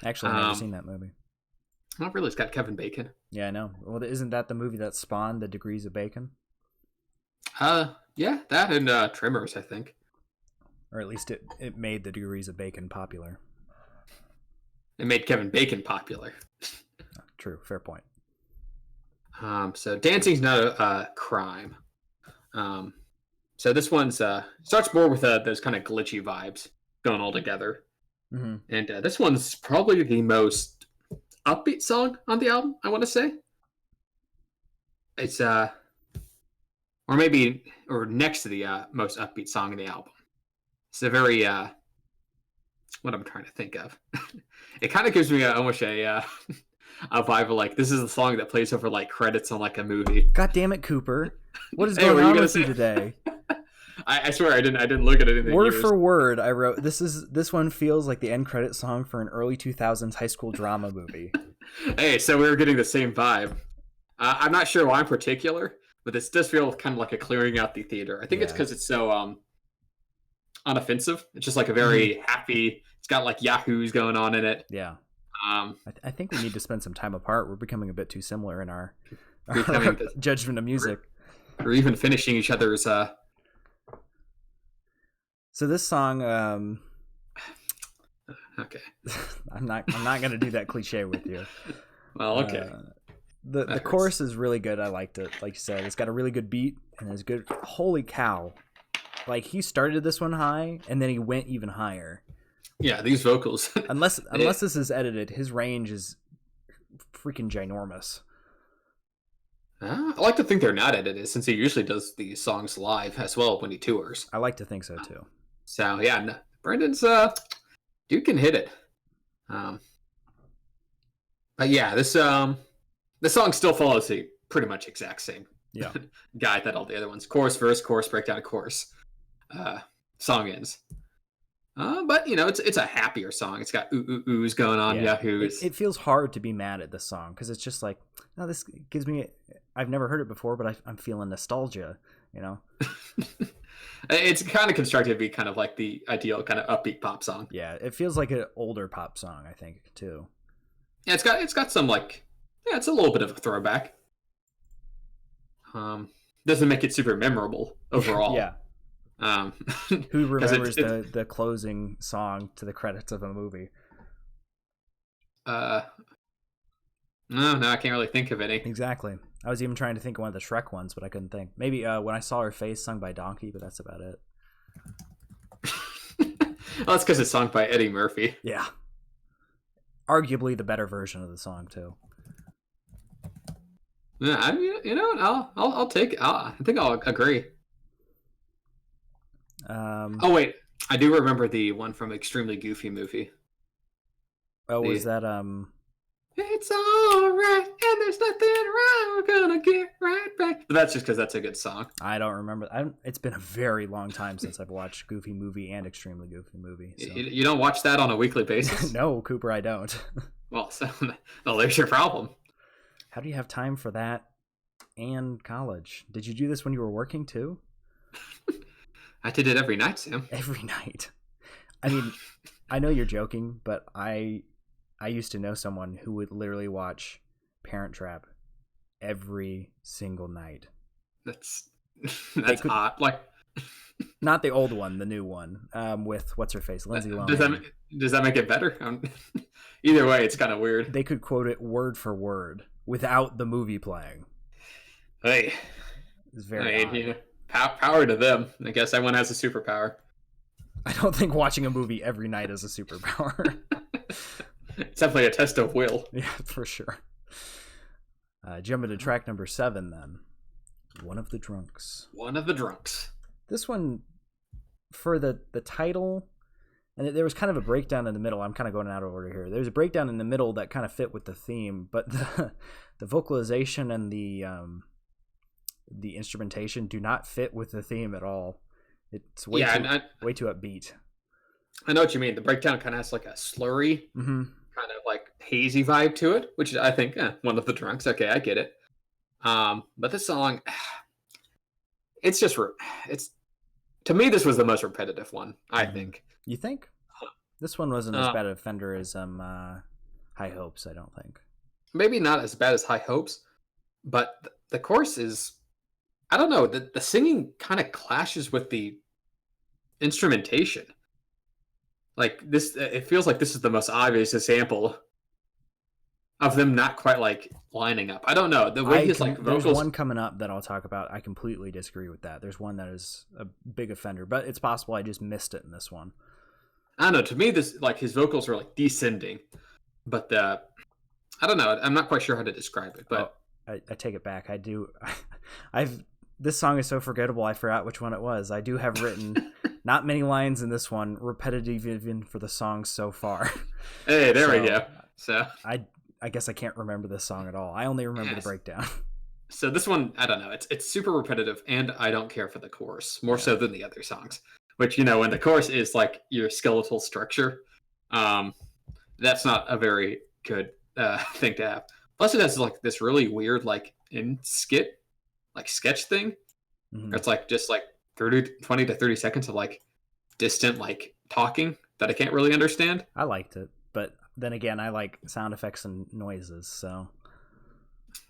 I've never seen that movie. Not really. It's got Kevin Bacon. Yeah, I know. Well, isn't that the movie that spawned The Degrees of Bacon? Yeah, that and Tremors, I think. Or at least it made The Degrees of Bacon popular. It made Kevin Bacon popular. True, fair point. So Dancing's Not a Crime. So this one's starts more with those kind of glitchy vibes going all together. And this one's probably the most upbeat song on the album, I want to say. It's or next to the most upbeat song in the album. It's a very what I'm trying to think of. It kind of gives me almost a vibe of like, this is the song that plays over like credits on like a movie. God damn it, Cooper! What is going on with you today? I swear I didn't look at anything. Word for word, I wrote this one feels like the end credit song for an early 2000s high school drama movie. Hey, so we were getting the same vibe. I'm not sure why in particular, but this does feel kind of like a clearing out the theater. I think it's because it's so unoffensive. It's just like a very happy. It's got like yahoos going on in it. Yeah. I think we need to spend some time apart. We're becoming a bit too similar in our judgment of music. Or even finishing each other's. So this song. Okay. I'm not gonna do that cliche with you. Well, okay. The chorus is really good. I liked it. Like you said, it's got a really good beat and it's good. Holy cow! Like he started this one high and then he went even higher. Yeah, these vocals. unless this is edited, his range is freaking ginormous. I like to think they're not edited, since he usually does these songs live as well when he tours. I like to think so too. So yeah, no, Brendan's dude can hit it. But yeah, this song still follows the pretty much exact same guide that all the other ones: chorus, verse, chorus, breakdown, chorus. Song ends. But it's a happier song. It's got oohs going on, yahoos. It feels hard to be mad at this song because it's just like, no, this gives me. I've never heard it before, but I'm feeling nostalgia. It's kind of constructed to be kind of like the ideal kind of upbeat pop song. Yeah, it feels like an older pop song, I think, too. Yeah, it's got some like, it's a little bit of a throwback. Doesn't make it super memorable overall. Yeah. Who remembers the closing song to the credits of a movie? No, I can't really think of any. Exactly. I was even trying to think of one of the Shrek ones, but I couldn't think. Maybe When I Saw Her Face, sung by Donkey, but that's about it. Well, that's because it's sung by Eddie Murphy. Yeah. Arguably the better version of the song too. Yeah, I mean, I'll take it. I think I'll agree. Oh wait, I do remember the one from Extremely Goofy movie. Was that It's all right, and there's nothing wrong. We're gonna get right back. But that's just because that's a good song. I don't remember. It's been a very long time since I've watched Goofy Movie and Extremely Goofy Movie. So. You don't watch that on a weekly basis? No, Cooper, I don't. Well, there's your problem. How do you have time for that and college? Did you do this when you were working too? I did it every night, Sam. Every night. I mean, I know you're joking, but I used to know someone who would literally watch Parent Trap every single night. That's odd. Like, not the old one, the new one, with what's her face, Lindsay Lohan. Does that make it better? Either way, it's kind of weird. They could quote it word for word without the movie playing. Hey, it's very odd. You know, power to them. I guess everyone has a superpower. I don't think watching a movie every night is a superpower. It's definitely a test of will. Yeah, for sure. Jumping to track number 7 then. One of the Drunks. One of the Drunks. This one, for the title, and there was kind of a breakdown in the middle. I'm kind of going out of order here. There's a breakdown in the middle that kind of fit with the theme, but the vocalization and the instrumentation do not fit with the theme at all. It's way too upbeat. I know what you mean. The breakdown kind of has like a slurry, kind of like hazy vibe to it, which I think, One of the Drunks. Okay, I get it. But this song, it's to me, this was the most repetitive one, I think. You think? This one wasn't as bad an offender as High Hopes, I don't think. Maybe not as bad as High Hopes, but the chorus is, I don't know, the singing kind of clashes with the instrumentation. Like this, it feels like this is the most obvious example of them not quite like lining up. I don't know. The way his like vocals. There's one coming up that I'll talk about. I completely disagree with that. There's one that is a big offender, but it's possible I just missed it in this one. I don't know. To me, this like his vocals are like descending, but I don't know. I'm not quite sure how to describe it. But I take it back. I do. This song is so forgettable. I forgot which one it was. I do have written not many lines in this one, repetitive even for the song so far. Hey, there we go. So I guess I can't remember this song at all. I only remember the breakdown. So this one, I don't know. It's super repetitive, and I don't care for the chorus more so than the other songs. Which, you know, when the chorus is like your skeletal structure, that's not a very good thing to have. Plus, it has like this really weird like sketch thing. Mm-hmm. It's like just like 20 to 30 seconds of like distant like talking that I can't really understand. I liked it, but then again, I like sound effects and noises, so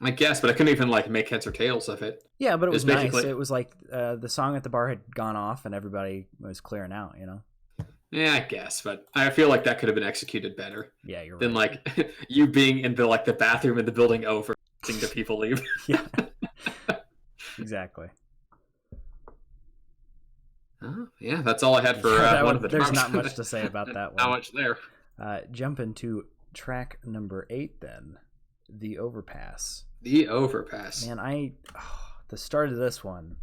I guess, but I couldn't even like make heads or tails of it. Yeah, but it was nice. It was like the song at the bar had gone off and everybody was clearing out, you know? Yeah, I guess, but I feel like that could have been executed better. Yeah, you're right. Than like you being in the like the bathroom in the building over seeing the people leave. Yeah. Exactly. Yeah, that's all I had for one of the There's Drunks. not much to say about that one. Not much there. Jump into track number 8 then. The Overpass. The Overpass. Man, the start of this one,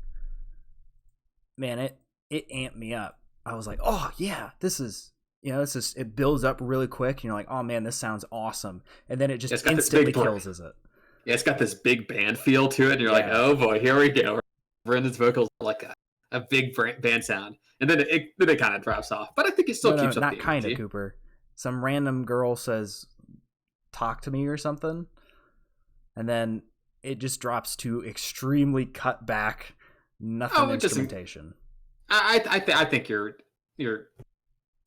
man, it amped me up. I was like, oh yeah, it builds up really quick. And you're like, oh man, this sounds awesome. And then it just instantly kills it. Yeah, it's got this big band feel to it. And you're like, oh boy, here we go. Brendan's vocals are like a big band sound. And then it kind of drops off. But I think it still keeps up the energy. Not kind of, Cooper. Some random girl says, talk to me or something. And then it just drops to extremely cut back, nothing instrumentation. I think you're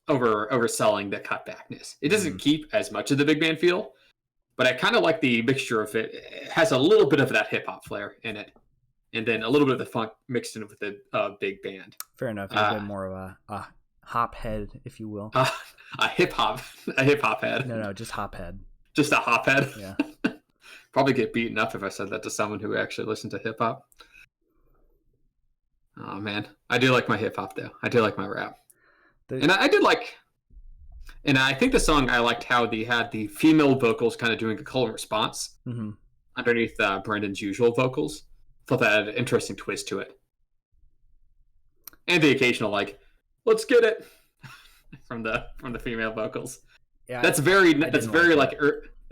overselling the cutbackness. It doesn't keep as much of the big band feel, but I kind of like the mixture of it. It has a little bit of that hip hop flair in it, and then a little bit of the funk mixed in with the big band. Fair enough. You're a bit more of a hop head, if you will. A hip hop head. No, just hop head. Just a hop head. Yeah. Probably get beaten up if I said that to someone who actually listened to hip hop. Oh man, I do like my hip hop though. I do like my rap, and I did like. And I think the song I liked how they had the female vocals kind of doing a call and response underneath Brendan's usual vocals. Thought that had an interesting twist to it, and the occasional like, "Let's get it" from the female vocals. Yeah, that's very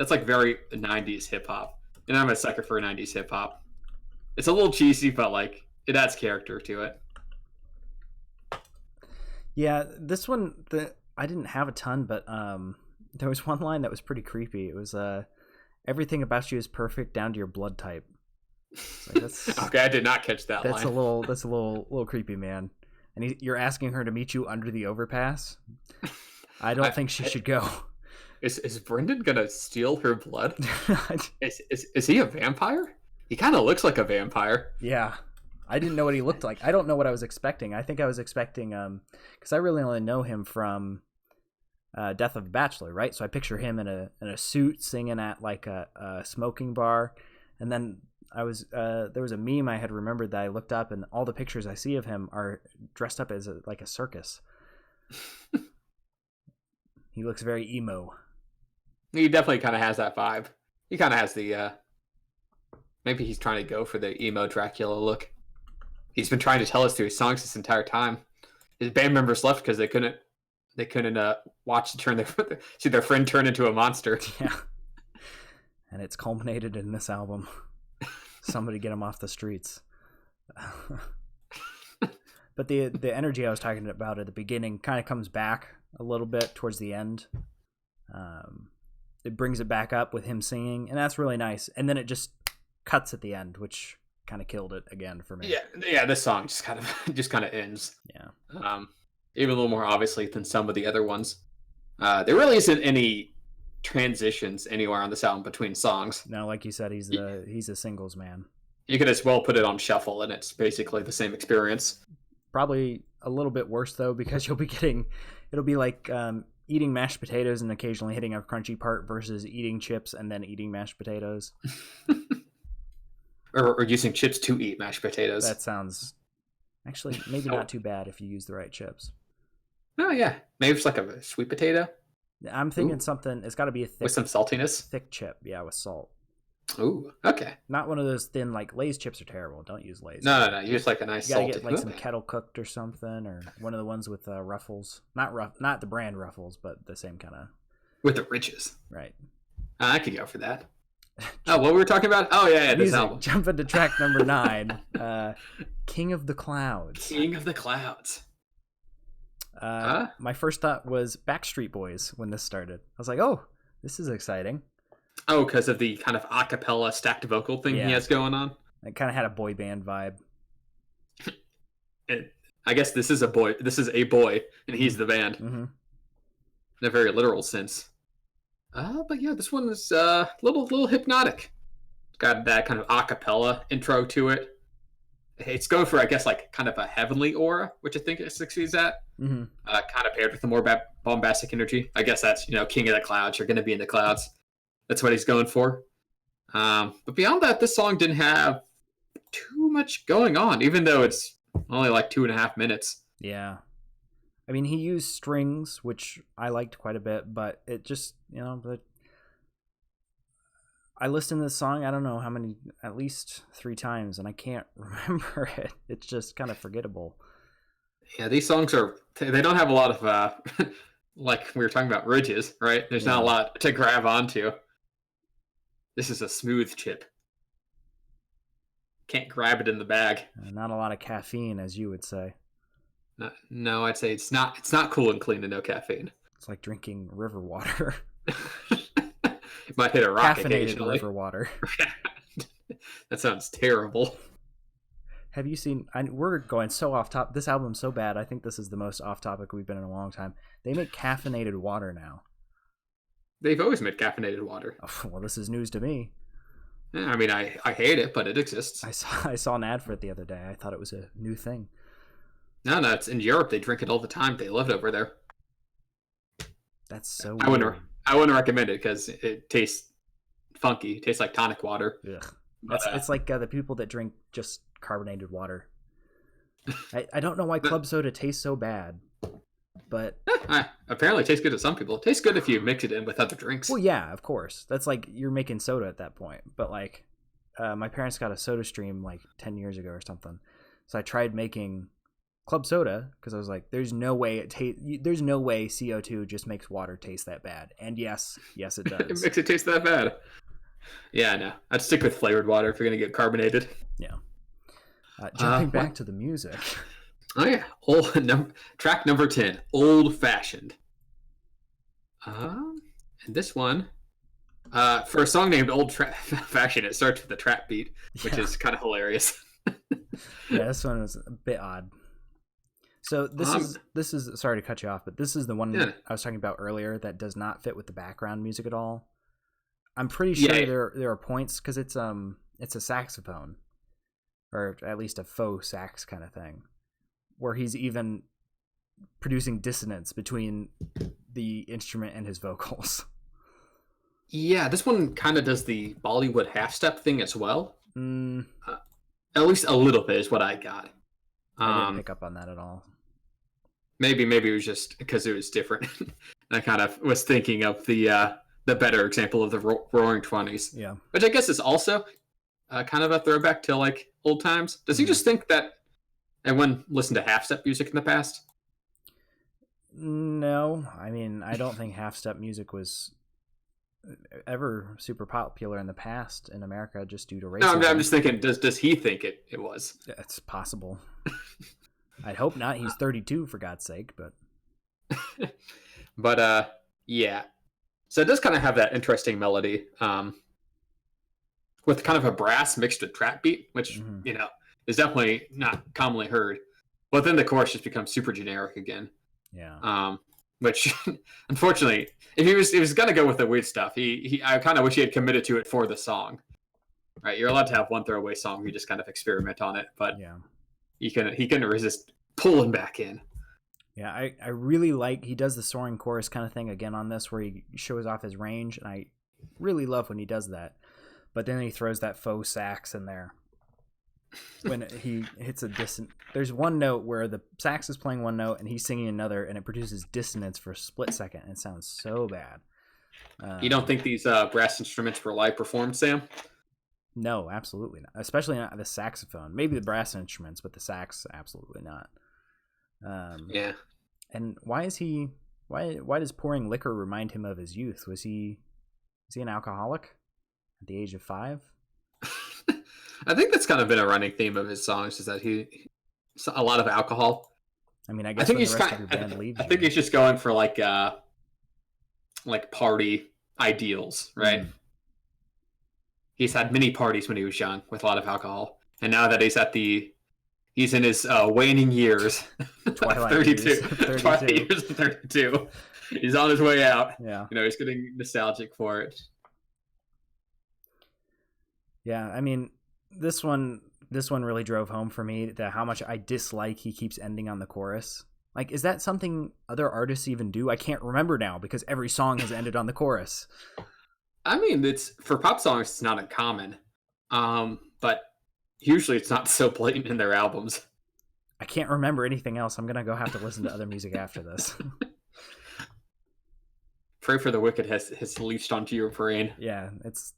That's like very 90s hip hop. And I'm a sucker for 90s hip hop. It's a little cheesy, but like it adds character to it. Yeah, this one I didn't have a ton, but there was one line that was pretty creepy. It was everything about you is perfect down to your blood type. Like, okay, I did not catch that line. That's a little creepy, man. And you're asking her to meet you under the overpass? I don't think she should go. Is Brendan gonna steal her blood? Is he a vampire? He kind of looks like a vampire. Yeah. I didn't know what he looked like. I don't know what I was expecting. I think I was expecting, because I really only know him from Death of a Bachelor, right? So I picture him in a suit singing at like a smoking bar. And then there was a meme I had remembered that I looked up, and all the pictures I see of him are dressed up as like a circus. He looks very emo. He definitely kind of has that vibe. He kind of has the maybe he's trying to go for the emo Dracula look. He's been trying to tell us through his songs this entire time. His band members left because they couldn't watch see their friend turn into a monster. Yeah. And it's culminated in this album. Somebody get him off the streets. But the energy I was talking about at the beginning kind of comes back a little bit towards the end. It brings it back up with him singing, and that's really nice. And then it just cuts at the end, which kind of killed it again for me. Yeah. This song just kind of ends. Yeah. Even a little more obviously than some of the other ones. There really isn't any transitions anywhere on this album between songs. No, like you said, he's a singles man. You could as well put it on shuffle, and it's basically the same experience. Probably a little bit worse though, because it'll be like eating mashed potatoes and occasionally hitting a crunchy part versus eating chips and then eating mashed potatoes. or using chips to eat mashed potatoes. That sounds actually maybe not too bad if you use the right chips. Oh yeah, maybe it's like a sweet potato. I'm thinking something. It's got to be a thick, with some saltiness. Thick chip, yeah, with salt. Ooh, okay. Not one of those thin like Lay's chips are terrible. Don't use Lay's. No. Use like a nice you gotta salty. Get like some kettle cooked or something, or one of the ones with Ruffles. Not the brand Ruffles, but the same kind of. With the riches. Right. I could go for that. Oh, what we were talking about? Oh yeah, this album. Jump into track number 9, "King of the Clouds." King of the Clouds. My first thought was Backstreet Boys when this started. I was like, oh, this is exciting. Oh, because of the kind of a cappella stacked vocal thing he has going on? It kind of had a boy band vibe. I guess this is a boy, and he's the band. Mm-hmm. In a very literal sense. But yeah, this one is a little hypnotic. It's got that kind of a cappella intro to it. It's going for, I guess, like kind of a heavenly aura, which I think it succeeds at. Mm-hmm. Kind of paired with a more bombastic energy. I guess that's, King of the Clouds. You're going to be in the clouds. That's what he's going for. But beyond that, this song didn't have too much going on, even though it's only like 2.5 minutes. Yeah. I mean, he used strings, which I liked quite a bit, but it just, but I listened to this song, I don't know how many, at least 3 times, and I can't remember it. It's just kind of forgettable. Yeah, these songs they don't have a lot of, like we were talking about ridges, right? There's not a lot to grab onto. This is a smooth chip. Can't grab it in the bag. Not a lot of caffeine, as you would say. No, I'd say it's not cool and clean and no caffeine. It's like drinking river water. It might hit a rock occasionally. River water. That sounds terrible. Have you seen? We're going so off top. This album's so bad. I think this is the most off topic we've been in a long time. They make caffeinated water now. They've always made caffeinated water. Oh, well, this is news to me. Yeah, I mean, I hate it, but it exists. I saw an ad for it the other day. I thought it was a new thing. No, it's in Europe. They drink it all the time. They love it over there. That's so weird. I wouldn't recommend it because it tastes funky. It tastes like tonic water. Ugh. It's like the people that drink just carbonated water. I don't know why club soda tastes so bad, but apparently it tastes good to some people. It tastes good if you mix it in with other drinks. Well, yeah, of course. That's like you're making soda at that point. But like, my parents got a Soda Stream like 10 years ago or something, so I tried making club soda because I was like, there's no way there's no way CO2 just makes water taste that bad. And yes it does. It makes it taste that bad. Yeah, no. I'd stick with flavored water if you're gonna get carbonated. Yeah. Jumping back to the music. Oh yeah, track number 10, Old Fashioned. And this one, for a song named Old Fashioned, it starts with a trap beat, which is kind of hilarious. Yeah, this one was a bit odd. So this is sorry to cut you off, but this is the one I was talking about earlier that does not fit with the background music at all. I'm pretty sure there are points because it's a saxophone, or at least a faux sax kind of thing, where he's even producing dissonance between the instrument and his vocals. Yeah, this one kind of does the Bollywood half step thing as well. At least a little bit is what I got. I didn't pick up on that at all. Maybe it was just because it was different. I kind of was thinking of the better example of the Roaring Twenties. Yeah, which I guess is also kind of a throwback to like old times. Does he just think that everyone listened to half step music in the past? No, I mean I don't think half step music was ever super popular in the past in America just due to racism. No, I'm just thinking, does he think it was? It's possible. I'd hope not. He's 32 for God's sake, but yeah. So it does kind of have that interesting melody with kind of a brass mixed with trap beat, which is definitely not commonly heard. But then the chorus just becomes super generic again. Yeah. Which unfortunately, if he was gonna go with the weird stuff, I kind of wish he had committed to it for the song. Right, you're allowed to have one throwaway song, you just kind of experiment on it, but yeah, he couldn't resist pulling back in. Yeah, I really like he does the soaring chorus kind of thing again on this, where he shows off his range, and I really love when he does that. But then he throws that faux sax in there when he hits a dissonant. There's one note where the sax is playing one note and he's singing another, and it produces dissonance for a split second, and it sounds so bad. You don't think these brass instruments were live performed, Sam? No, absolutely not. Especially not the saxophone. Maybe the brass instruments, but the sax, absolutely not. Yeah. And why does pouring liquor remind him of his youth? Was he an alcoholic at the age of 5? I think that's kind of been a running theme of his songs, is that a lot of alcohol. I mean, I guess when the rest of your band leaves I think he's just going for like party ideals, right? He's had many parties when he was young with a lot of alcohol, and now that he's in his waning years, Twilight 32, years. 32 years and 32. He's on his way out. Yeah, he's getting nostalgic for it. Yeah, I mean, this one really drove home for me how much I dislike he keeps ending on the chorus. Like, is that something other artists even do? I can't remember now because every song has ended on the chorus. I mean, it's for pop songs, it's not uncommon, but usually it's not so blatant in their albums. I can't remember anything else. I'm gonna have to listen to other music after this. Pray for the Wicked has leached onto your brain. Yeah, it's.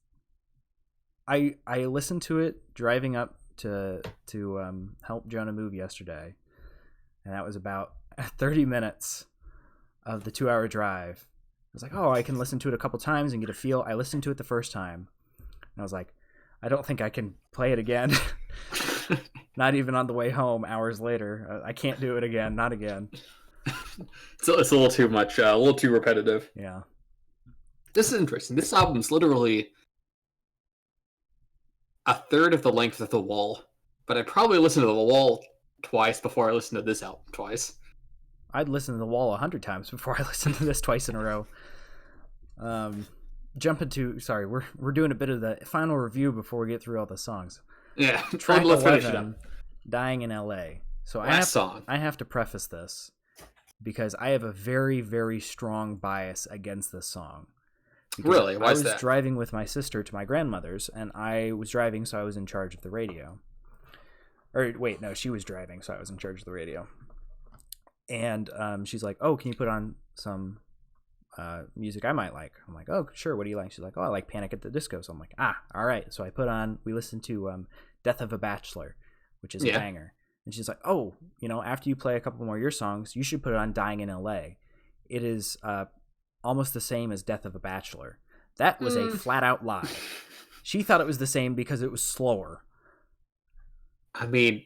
I listened to it driving up to help Jonah move yesterday, and that was about 30 minutes of the 2-hour drive. I was like, oh, I can listen to it a couple times and get a feel. I listened to it the first time, and I was like, I don't think I can play it again. Not even on the way home hours later. I can't do it again. Not again. It's a little too much, a little too repetitive. Yeah. This is interesting. This album's literally a third of the length of The Wall, but I probably listened to The Wall twice before I listened to this album twice. I'd listen to The Wall 100 times before I listened to this twice in a row. Sorry, we're doing a bit of the final review before we get through all the songs. Yeah, Track let's finish it 11, up. Dying in L.A. So song. I have to preface this because I have a very, very strong bias against this song. Really? Why is that? I was driving with my sister to my grandmother's, and I was driving, so I was in charge of the radio. Or wait, no, she was driving, so I was in charge of the radio. And she's like, oh, can you put on some music I might like? I'm like, oh, sure, what do you like? She's like, oh, I like Panic at the Disco. So I'm like, all right. So we listened to Death of a Bachelor, which is a banger. And she's like, oh, after you play a couple more of your songs, you should put it on Dying in LA. It is almost the same as Death of a Bachelor. That was a flat out lie. She thought it was the same because it was slower. I mean,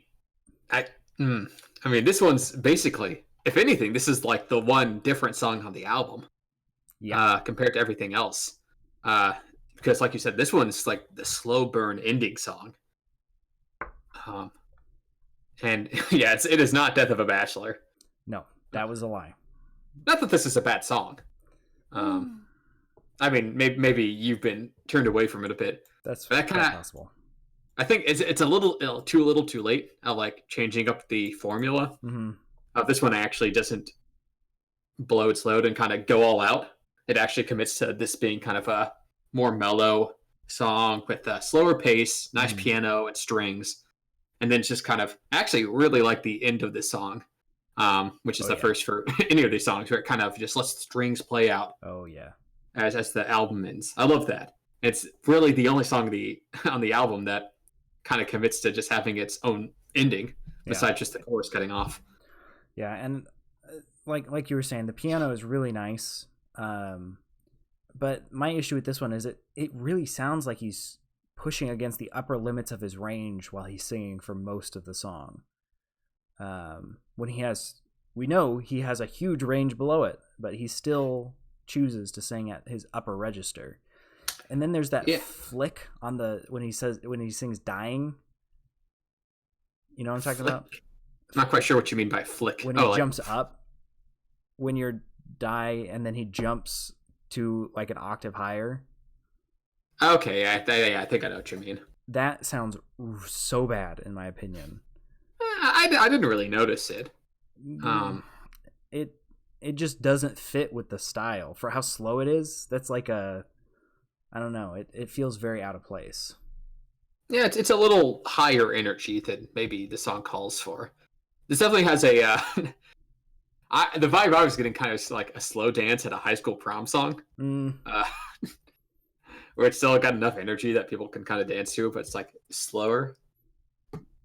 this one's basically, if anything, this is like the one different song on the album. Yeah. Compared to everything else. Because like you said, this one's like the slow burn ending song. And yeah, it is not Death of a Bachelor. No, that was a lie. Not that this is a bad song. I mean, maybe you've been turned away from it a bit. That's possible. I think it's a little too late. I like changing up the formula. This one actually doesn't blow its load and kind of go all out. It actually commits to this being kind of a more mellow song with a slower pace, nice piano and strings. And then just kind of actually really like the end of this song, which is the first for any of these songs, where it kind of just lets the strings play out. Oh, yeah. As the album ends. I love that. It's really the only song on the album that kind of commits to just having its own ending, besides just the chorus cutting off. Yeah, and like you were saying, the piano is really nice. But my issue with this one is it really sounds like he's pushing against the upper limits of his range while he's singing for most of the song. We know he has a huge range below it, but he still chooses to sing at his upper register. And then there's that flick on when he sings "Dying." You know what I'm talking about? I'm not quite sure what you mean by flick. When he jumps up, when you're die, and then he jumps to like an octave higher. Okay, I think I know what you mean. That sounds so bad, in my opinion. I didn't really notice it. It just doesn't fit with the style for how slow it is. That's like I don't know. It feels very out of place. Yeah, it's a little higher energy than maybe the song calls for. This definitely has a the vibe I was getting kind of like a slow dance at a high school prom song. Where it's still got enough energy that people can kind of dance to, but it's like slower.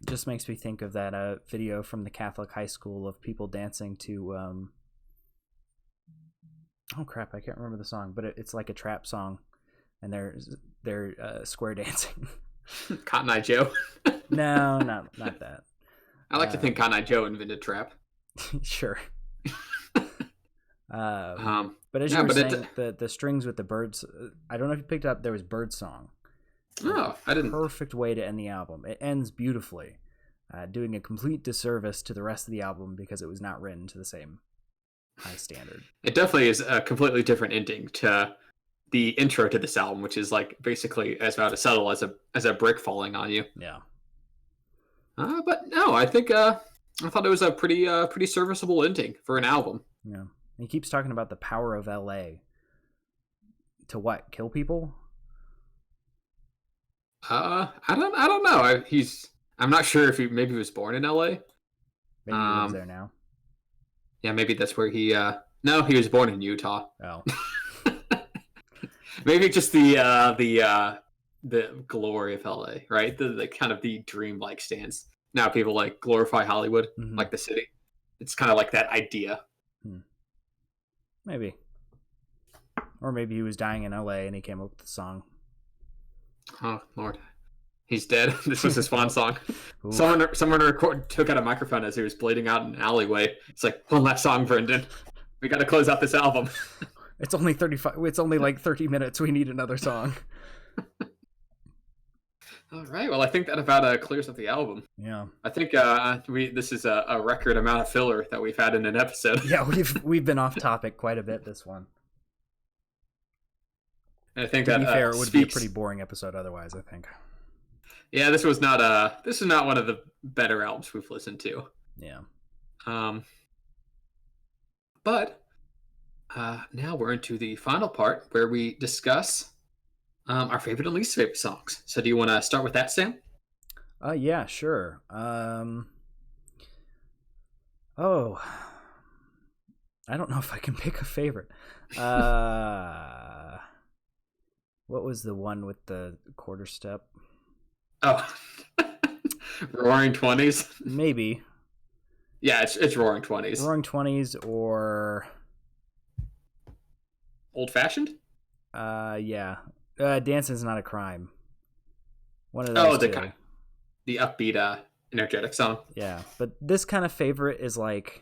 Just makes me think of that video from the Catholic high school of people dancing to oh crap, I can't remember the song, but it's like a trap song, and they're square dancing. Cotton Eye Joe. No, not that. I like to think Cotton Eye Joe invented trap. Sure. But as you were saying, the strings with the birds, I don't know if you picked up, there was bird song. Oh, I didn't. Perfect way to end the album. It ends beautifully, doing a complete disservice to the rest of the album because it was not written to the same high standard. It definitely is a completely different ending to the intro to this album, which is like basically as about as subtle as a brick falling on you. Yeah. But no, I think I thought it was a pretty serviceable ending for an album. Yeah. He keeps talking about the power of LA. To what? Kill people? I don't know. I'm not sure if maybe he was born in LA. Maybe he lives there now. Yeah, maybe that's where he. No, he was born in Utah. Oh. Maybe just the glory of LA, right? The kind of the dream-like stance. Now people like glorify Hollywood, like the city. It's kind of like that idea. Maybe. Or maybe he was dying in LA and he came up with the song. Oh, Lord. He's dead. This was his swan song. Someone took out a microphone as he was bleeding out in an alleyway. It's like, one last song, Brendan. We got to close out this album. It's only 35. It's only like 30 minutes. We need another song. All right. Well, I think that about clears up the album. Yeah. I think this is a record amount of filler that we've had in an episode. Yeah, we've been off topic quite a bit this one. And I think to be fair, it would be a pretty boring episode otherwise, I think. Yeah, this is not one of the better albums we've listened to. Yeah. But now we're into the final part where we discuss our favorite and least favorite songs. So do you want to start with that, Sam? Yeah, sure. Oh, I don't know if I can pick a favorite. What was the one with the quarter step? Oh, Roaring 20s. Maybe. Yeah, it's Roaring 20s. Roaring 20s or Old Fashioned. yeah. Dancing's Not a Crime. One of those two. The upbeat, energetic song. Yeah, but this kind of favorite is like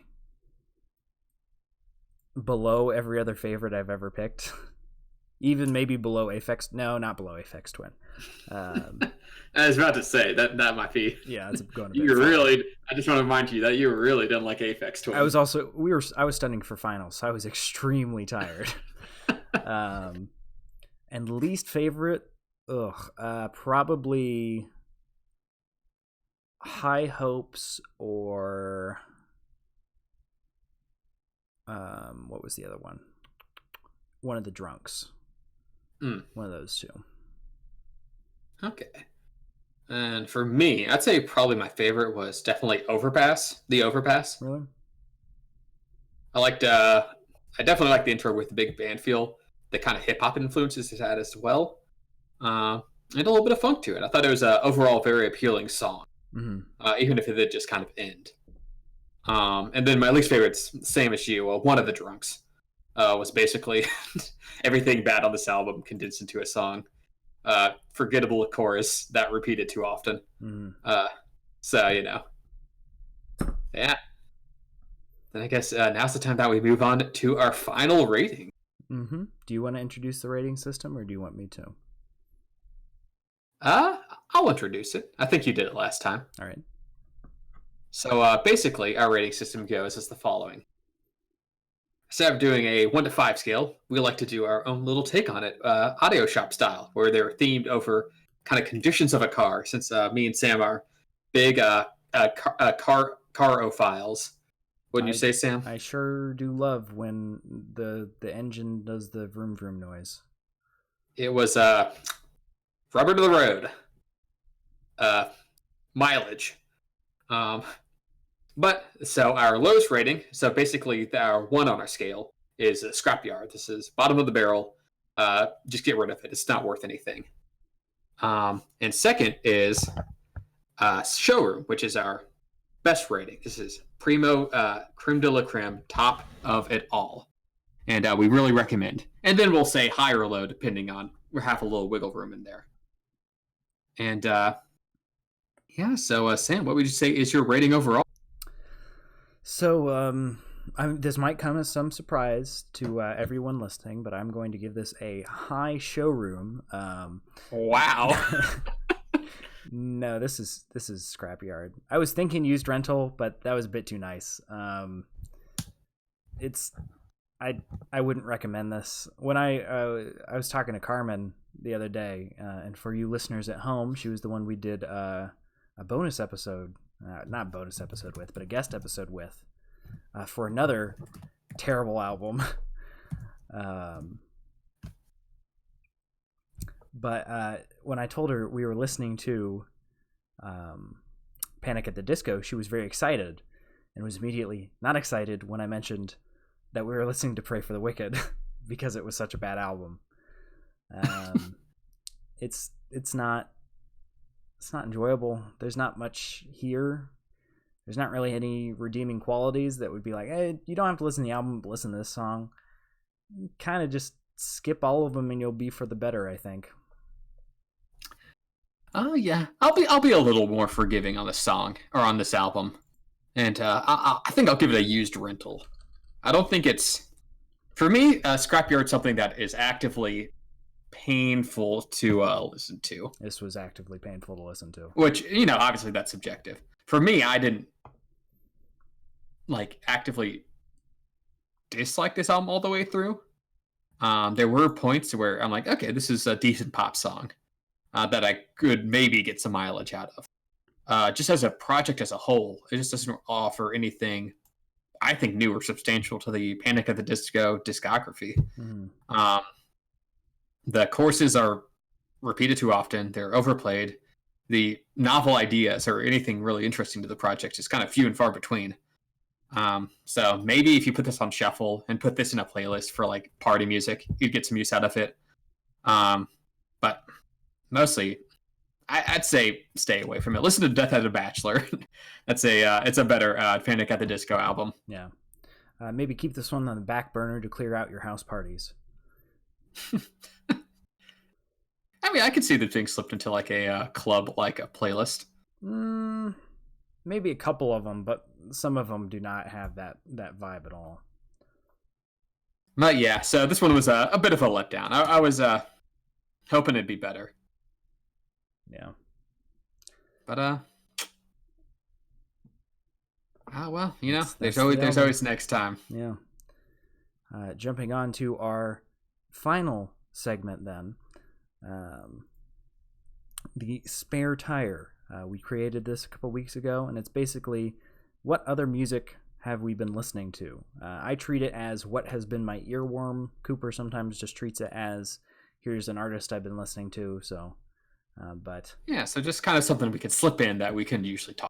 below every other favorite I've ever picked. Even maybe below Aphex. No, not below Aphex Twin. I was about to say that might be. Yeah, it's going. You really. I just want to remind you that you really didn't like Aphex Twin. I was studying for finals, so I was extremely tired. And least favorite, probably High Hopes or what was the other one? One of the Drunks. One of those two. Okay. And for me, I'd say probably my favorite was definitely Overpass. The Overpass. Really? I definitely liked the intro with the big band feel. The kind of hip hop influences it had as well. And a little bit of funk to it. I thought it was an overall very appealing song. Even if it did just kind of end. And then my least favorite's same as you. One of the Drunks was basically everything bad on this album condensed into a song. Forgettable chorus that repeated too often. So, yeah. Then I guess now's the time that we move on to our final rating. Do you want to introduce the rating system, or do you want me to? I'll introduce it. I think you did it last time. All right. So basically, our rating system goes as the following. Instead of doing a 1 to 5 scale, we like to do our own little take on it, audio shop style, where they're themed over kind of conditions of a car, since me and Sam are big carophiles. Wouldn't you say, Sam? I sure do love when the engine does the vroom vroom noise. It was rubber to the road. Mileage. But so our lowest rating, so basically our 1 on our scale is a scrapyard. This is bottom of the barrel. Just get rid of it. It's not worth anything. And second is showroom, which is our best rating. This is primo, creme de la creme, top of it all. And we really recommend. And then we'll say high or low, depending on, we have a little wiggle room in there. And so Sam, what would you say is your rating overall? So this might come as some surprise to everyone listening, but I'm going to give this a high showroom. Wow. No, this is scrapyard. I was thinking used rental, but that was a bit too nice. I wouldn't recommend this. When I was talking to Carmen the other day, and for you listeners at home, she was the one we did a bonus episode, not bonus episode with, but a guest episode with, for another terrible album. But when I told her we were listening to Panic at the Disco, she was very excited and was immediately not excited when I mentioned that we were listening to Pray for the Wicked because it was such a bad album. It's not enjoyable. There's not much here. There's not really any redeeming qualities that would be like, hey, you don't have to listen to the album, but listen to this song. Kind of just skip all of them and you'll be for the better, I think. Oh yeah, I'll be a little more forgiving on this song or on this album, and I think I'll give it a used rental. I don't think it's, for me, Scrapyard's something that is actively painful to listen to. This was actively painful to listen to. Which, obviously that's subjective. For me, I didn't actively dislike this album all the way through. There were points where I'm like, okay, this is a decent pop song. That I could maybe get some mileage out of. Just as a project as a whole, it just doesn't offer anything, I think, new or substantial to the Panic at the Disco discography. The choruses are repeated too often. They're overplayed. The novel ideas or anything really interesting to the project is kind of few and far between. So maybe if you put this on shuffle and put this in a playlist for party music, you'd get some use out of it. But mostly, I'd say stay away from it. Listen to Death at a Bachelor. It's a better Panic at the Disco album. Yeah. Maybe keep this one on the back burner to clear out your house parties. I mean, I could see the being slipped into like a club, like a playlist. Maybe a couple of them, but some of them do not have that vibe at all. But yeah, so this one was a bit of a letdown. I was hoping it'd be better. Yeah. But well, you know, there's always next time. Yeah. Jumping on to our final segment then. The spare tire. We created this a couple weeks ago, and it's basically what other music have we been listening to. I treat it as what has been my earworm. Cooper sometimes just treats it as here's an artist I've been listening to. So, but yeah, so just kind of something we could slip in that we can usually talk.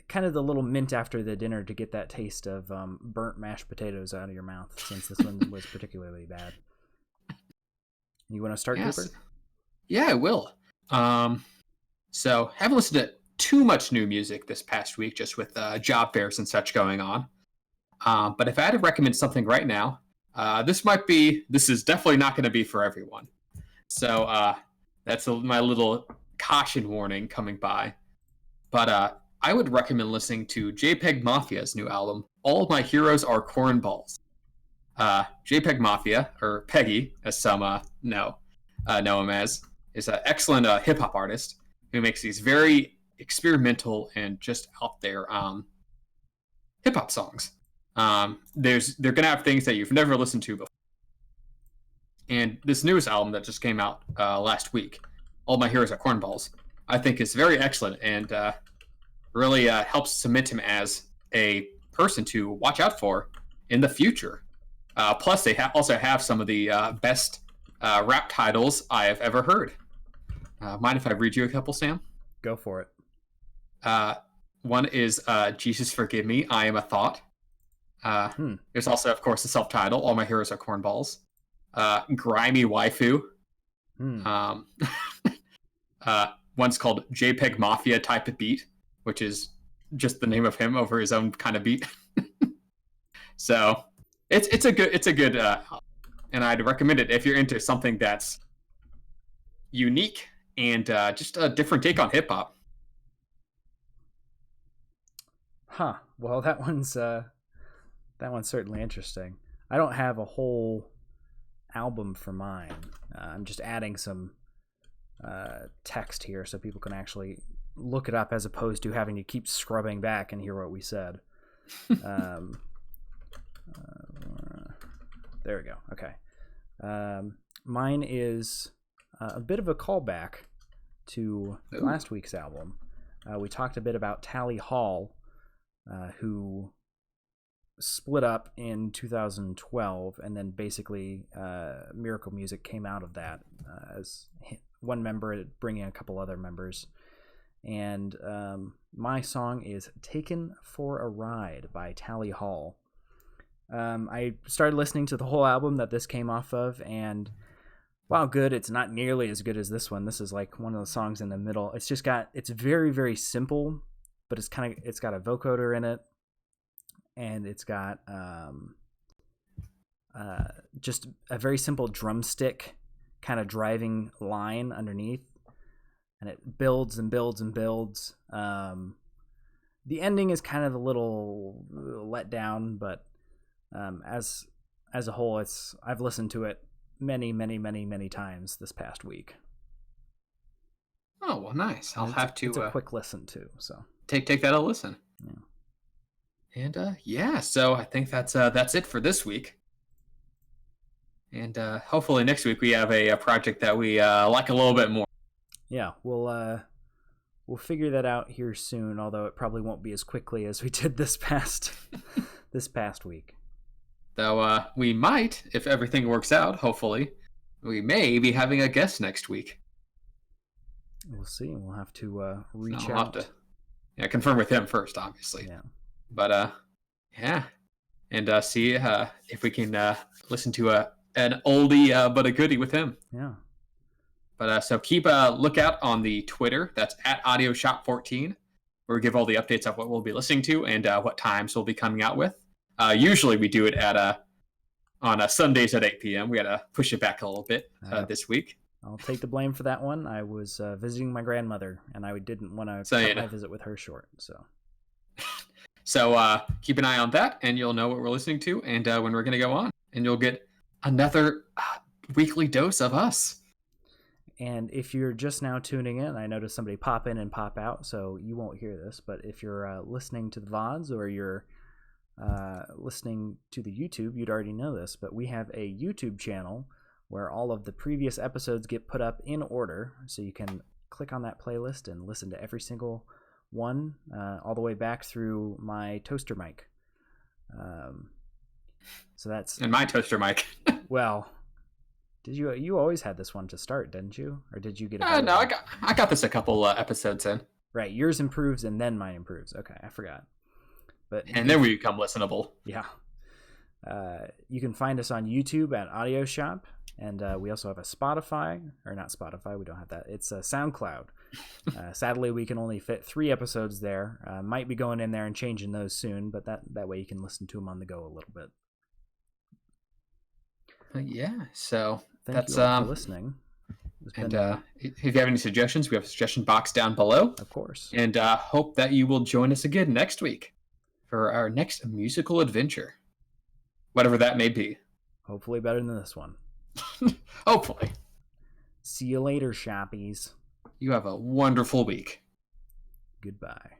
Kind of the little mint after the dinner to get that taste of burnt mashed potatoes out of your mouth, since this one was particularly bad. You want to start, Yes. Cooper? Yeah, I will. So haven't listened to too much new music this past week, just with job fairs and such going on. But if I had to recommend something right now, this is definitely not going to be for everyone. So that's my little caution warning coming by. But I would recommend listening to JPEG Mafia's new album, All My Heroes Are Cornballs. JPEG Mafia, or Peggy, as some know him as, is an excellent hip-hop artist who makes these very experimental and just out there hip-hop songs. They're going to have things that you've never listened to before. And this newest album that just came out last week, All My Heroes Are Cornballs, I think is very excellent and really helps cement him as a person to watch out for in the future. Plus, they also have some of the best rap titles I have ever heard. Mind if I read you a couple, Sam? Go for it. One is Jesus Forgive Me, I Am a Thought. There's also, of course, the self-title, All My Heroes Are Cornballs. Grimy Waifu. One's called JPEG Mafia Type of Beat, which is just the name of him over his own kind of beat. So it's a good and I'd recommend it if you're into something that's unique and just a different take on hip hop. Huh. Well, that one's certainly interesting. I don't have a whole album for mine. I'm just adding some text here so people can actually look it up as opposed to having to keep scrubbing back and hear what we said. There we go. Okay. Mine is a bit of a callback to last week's album. We talked a bit about Tally Hall, who split up in 2012, and then basically Miracle Music came out of that as one member bringing a couple other members. And my song is Taken for a Ride by Tally Hall. I started listening to the whole album that this came off of, and while good, it's not nearly as good as this one. This is like one of the songs in the middle. It's very, very simple, but it's got a vocoder in it, and it's got just a very simple drumstick kind of driving line underneath, and it builds and builds and builds. The ending is kind of a little let down, but as a whole, I've listened to it many times this past week. Oh, well, nice. I'll have to. It's a quick listen too. So take that a listen. Yeah. And yeah, so I think that's it for this week. And hopefully next week we have a project that we like a little bit more. Yeah, we'll figure that out here soon. Although it probably won't be as quickly as we did this past week. Though we might, if everything works out, hopefully, we may be having a guest next week. We'll see. We'll have to reach I'll out. have to confirm with him first, obviously. Yeah. But yeah, and see if we can listen to an oldie but a goodie with him. Yeah. But so keep a lookout on the Twitter. That's at AudioShop14, where we give all the updates of what we'll be listening to and what times we'll be coming out with. Usually we do it on Sundays at 8 p.m. We got to push it back a little bit this week. I'll take the blame for that one. I was visiting my grandmother, and I didn't want to cut my visit with her short. So keep an eye on that, and you'll know what we're listening to and when we're going to go on. And you'll get another weekly dose of us. And if you're just now tuning in, I noticed somebody pop in and pop out, so you won't hear this. But if you're listening to the VODs or you're listening to the YouTube, you'd already know this. But we have a YouTube channel where all of the previous episodes get put up in order. So you can click on that playlist and listen to every single one, all the way back through my toaster mic. So that's... And my toaster mic. Well... Did you always had this one to start, didn't you? Or did you get it? No, I got this a couple episodes in. Right, yours improves and then mine improves. Okay, I forgot. And then we become listenable. Yeah. You can find us on YouTube at Audio Shop, and we also have a Spotify, or not Spotify, we don't have that. It's a SoundCloud. Sadly, we can only fit 3 episodes there. Might be going in there and changing those soon, but that way you can listen to them on the go a little bit. Yeah, so Thank you all for listening. And if you have any suggestions, we have a suggestion box down below. Of course. And hope that you will join us again next week for our next musical adventure. Whatever that may be. Hopefully better than this one. Hopefully. See you later, shoppies. You have a wonderful week. Goodbye.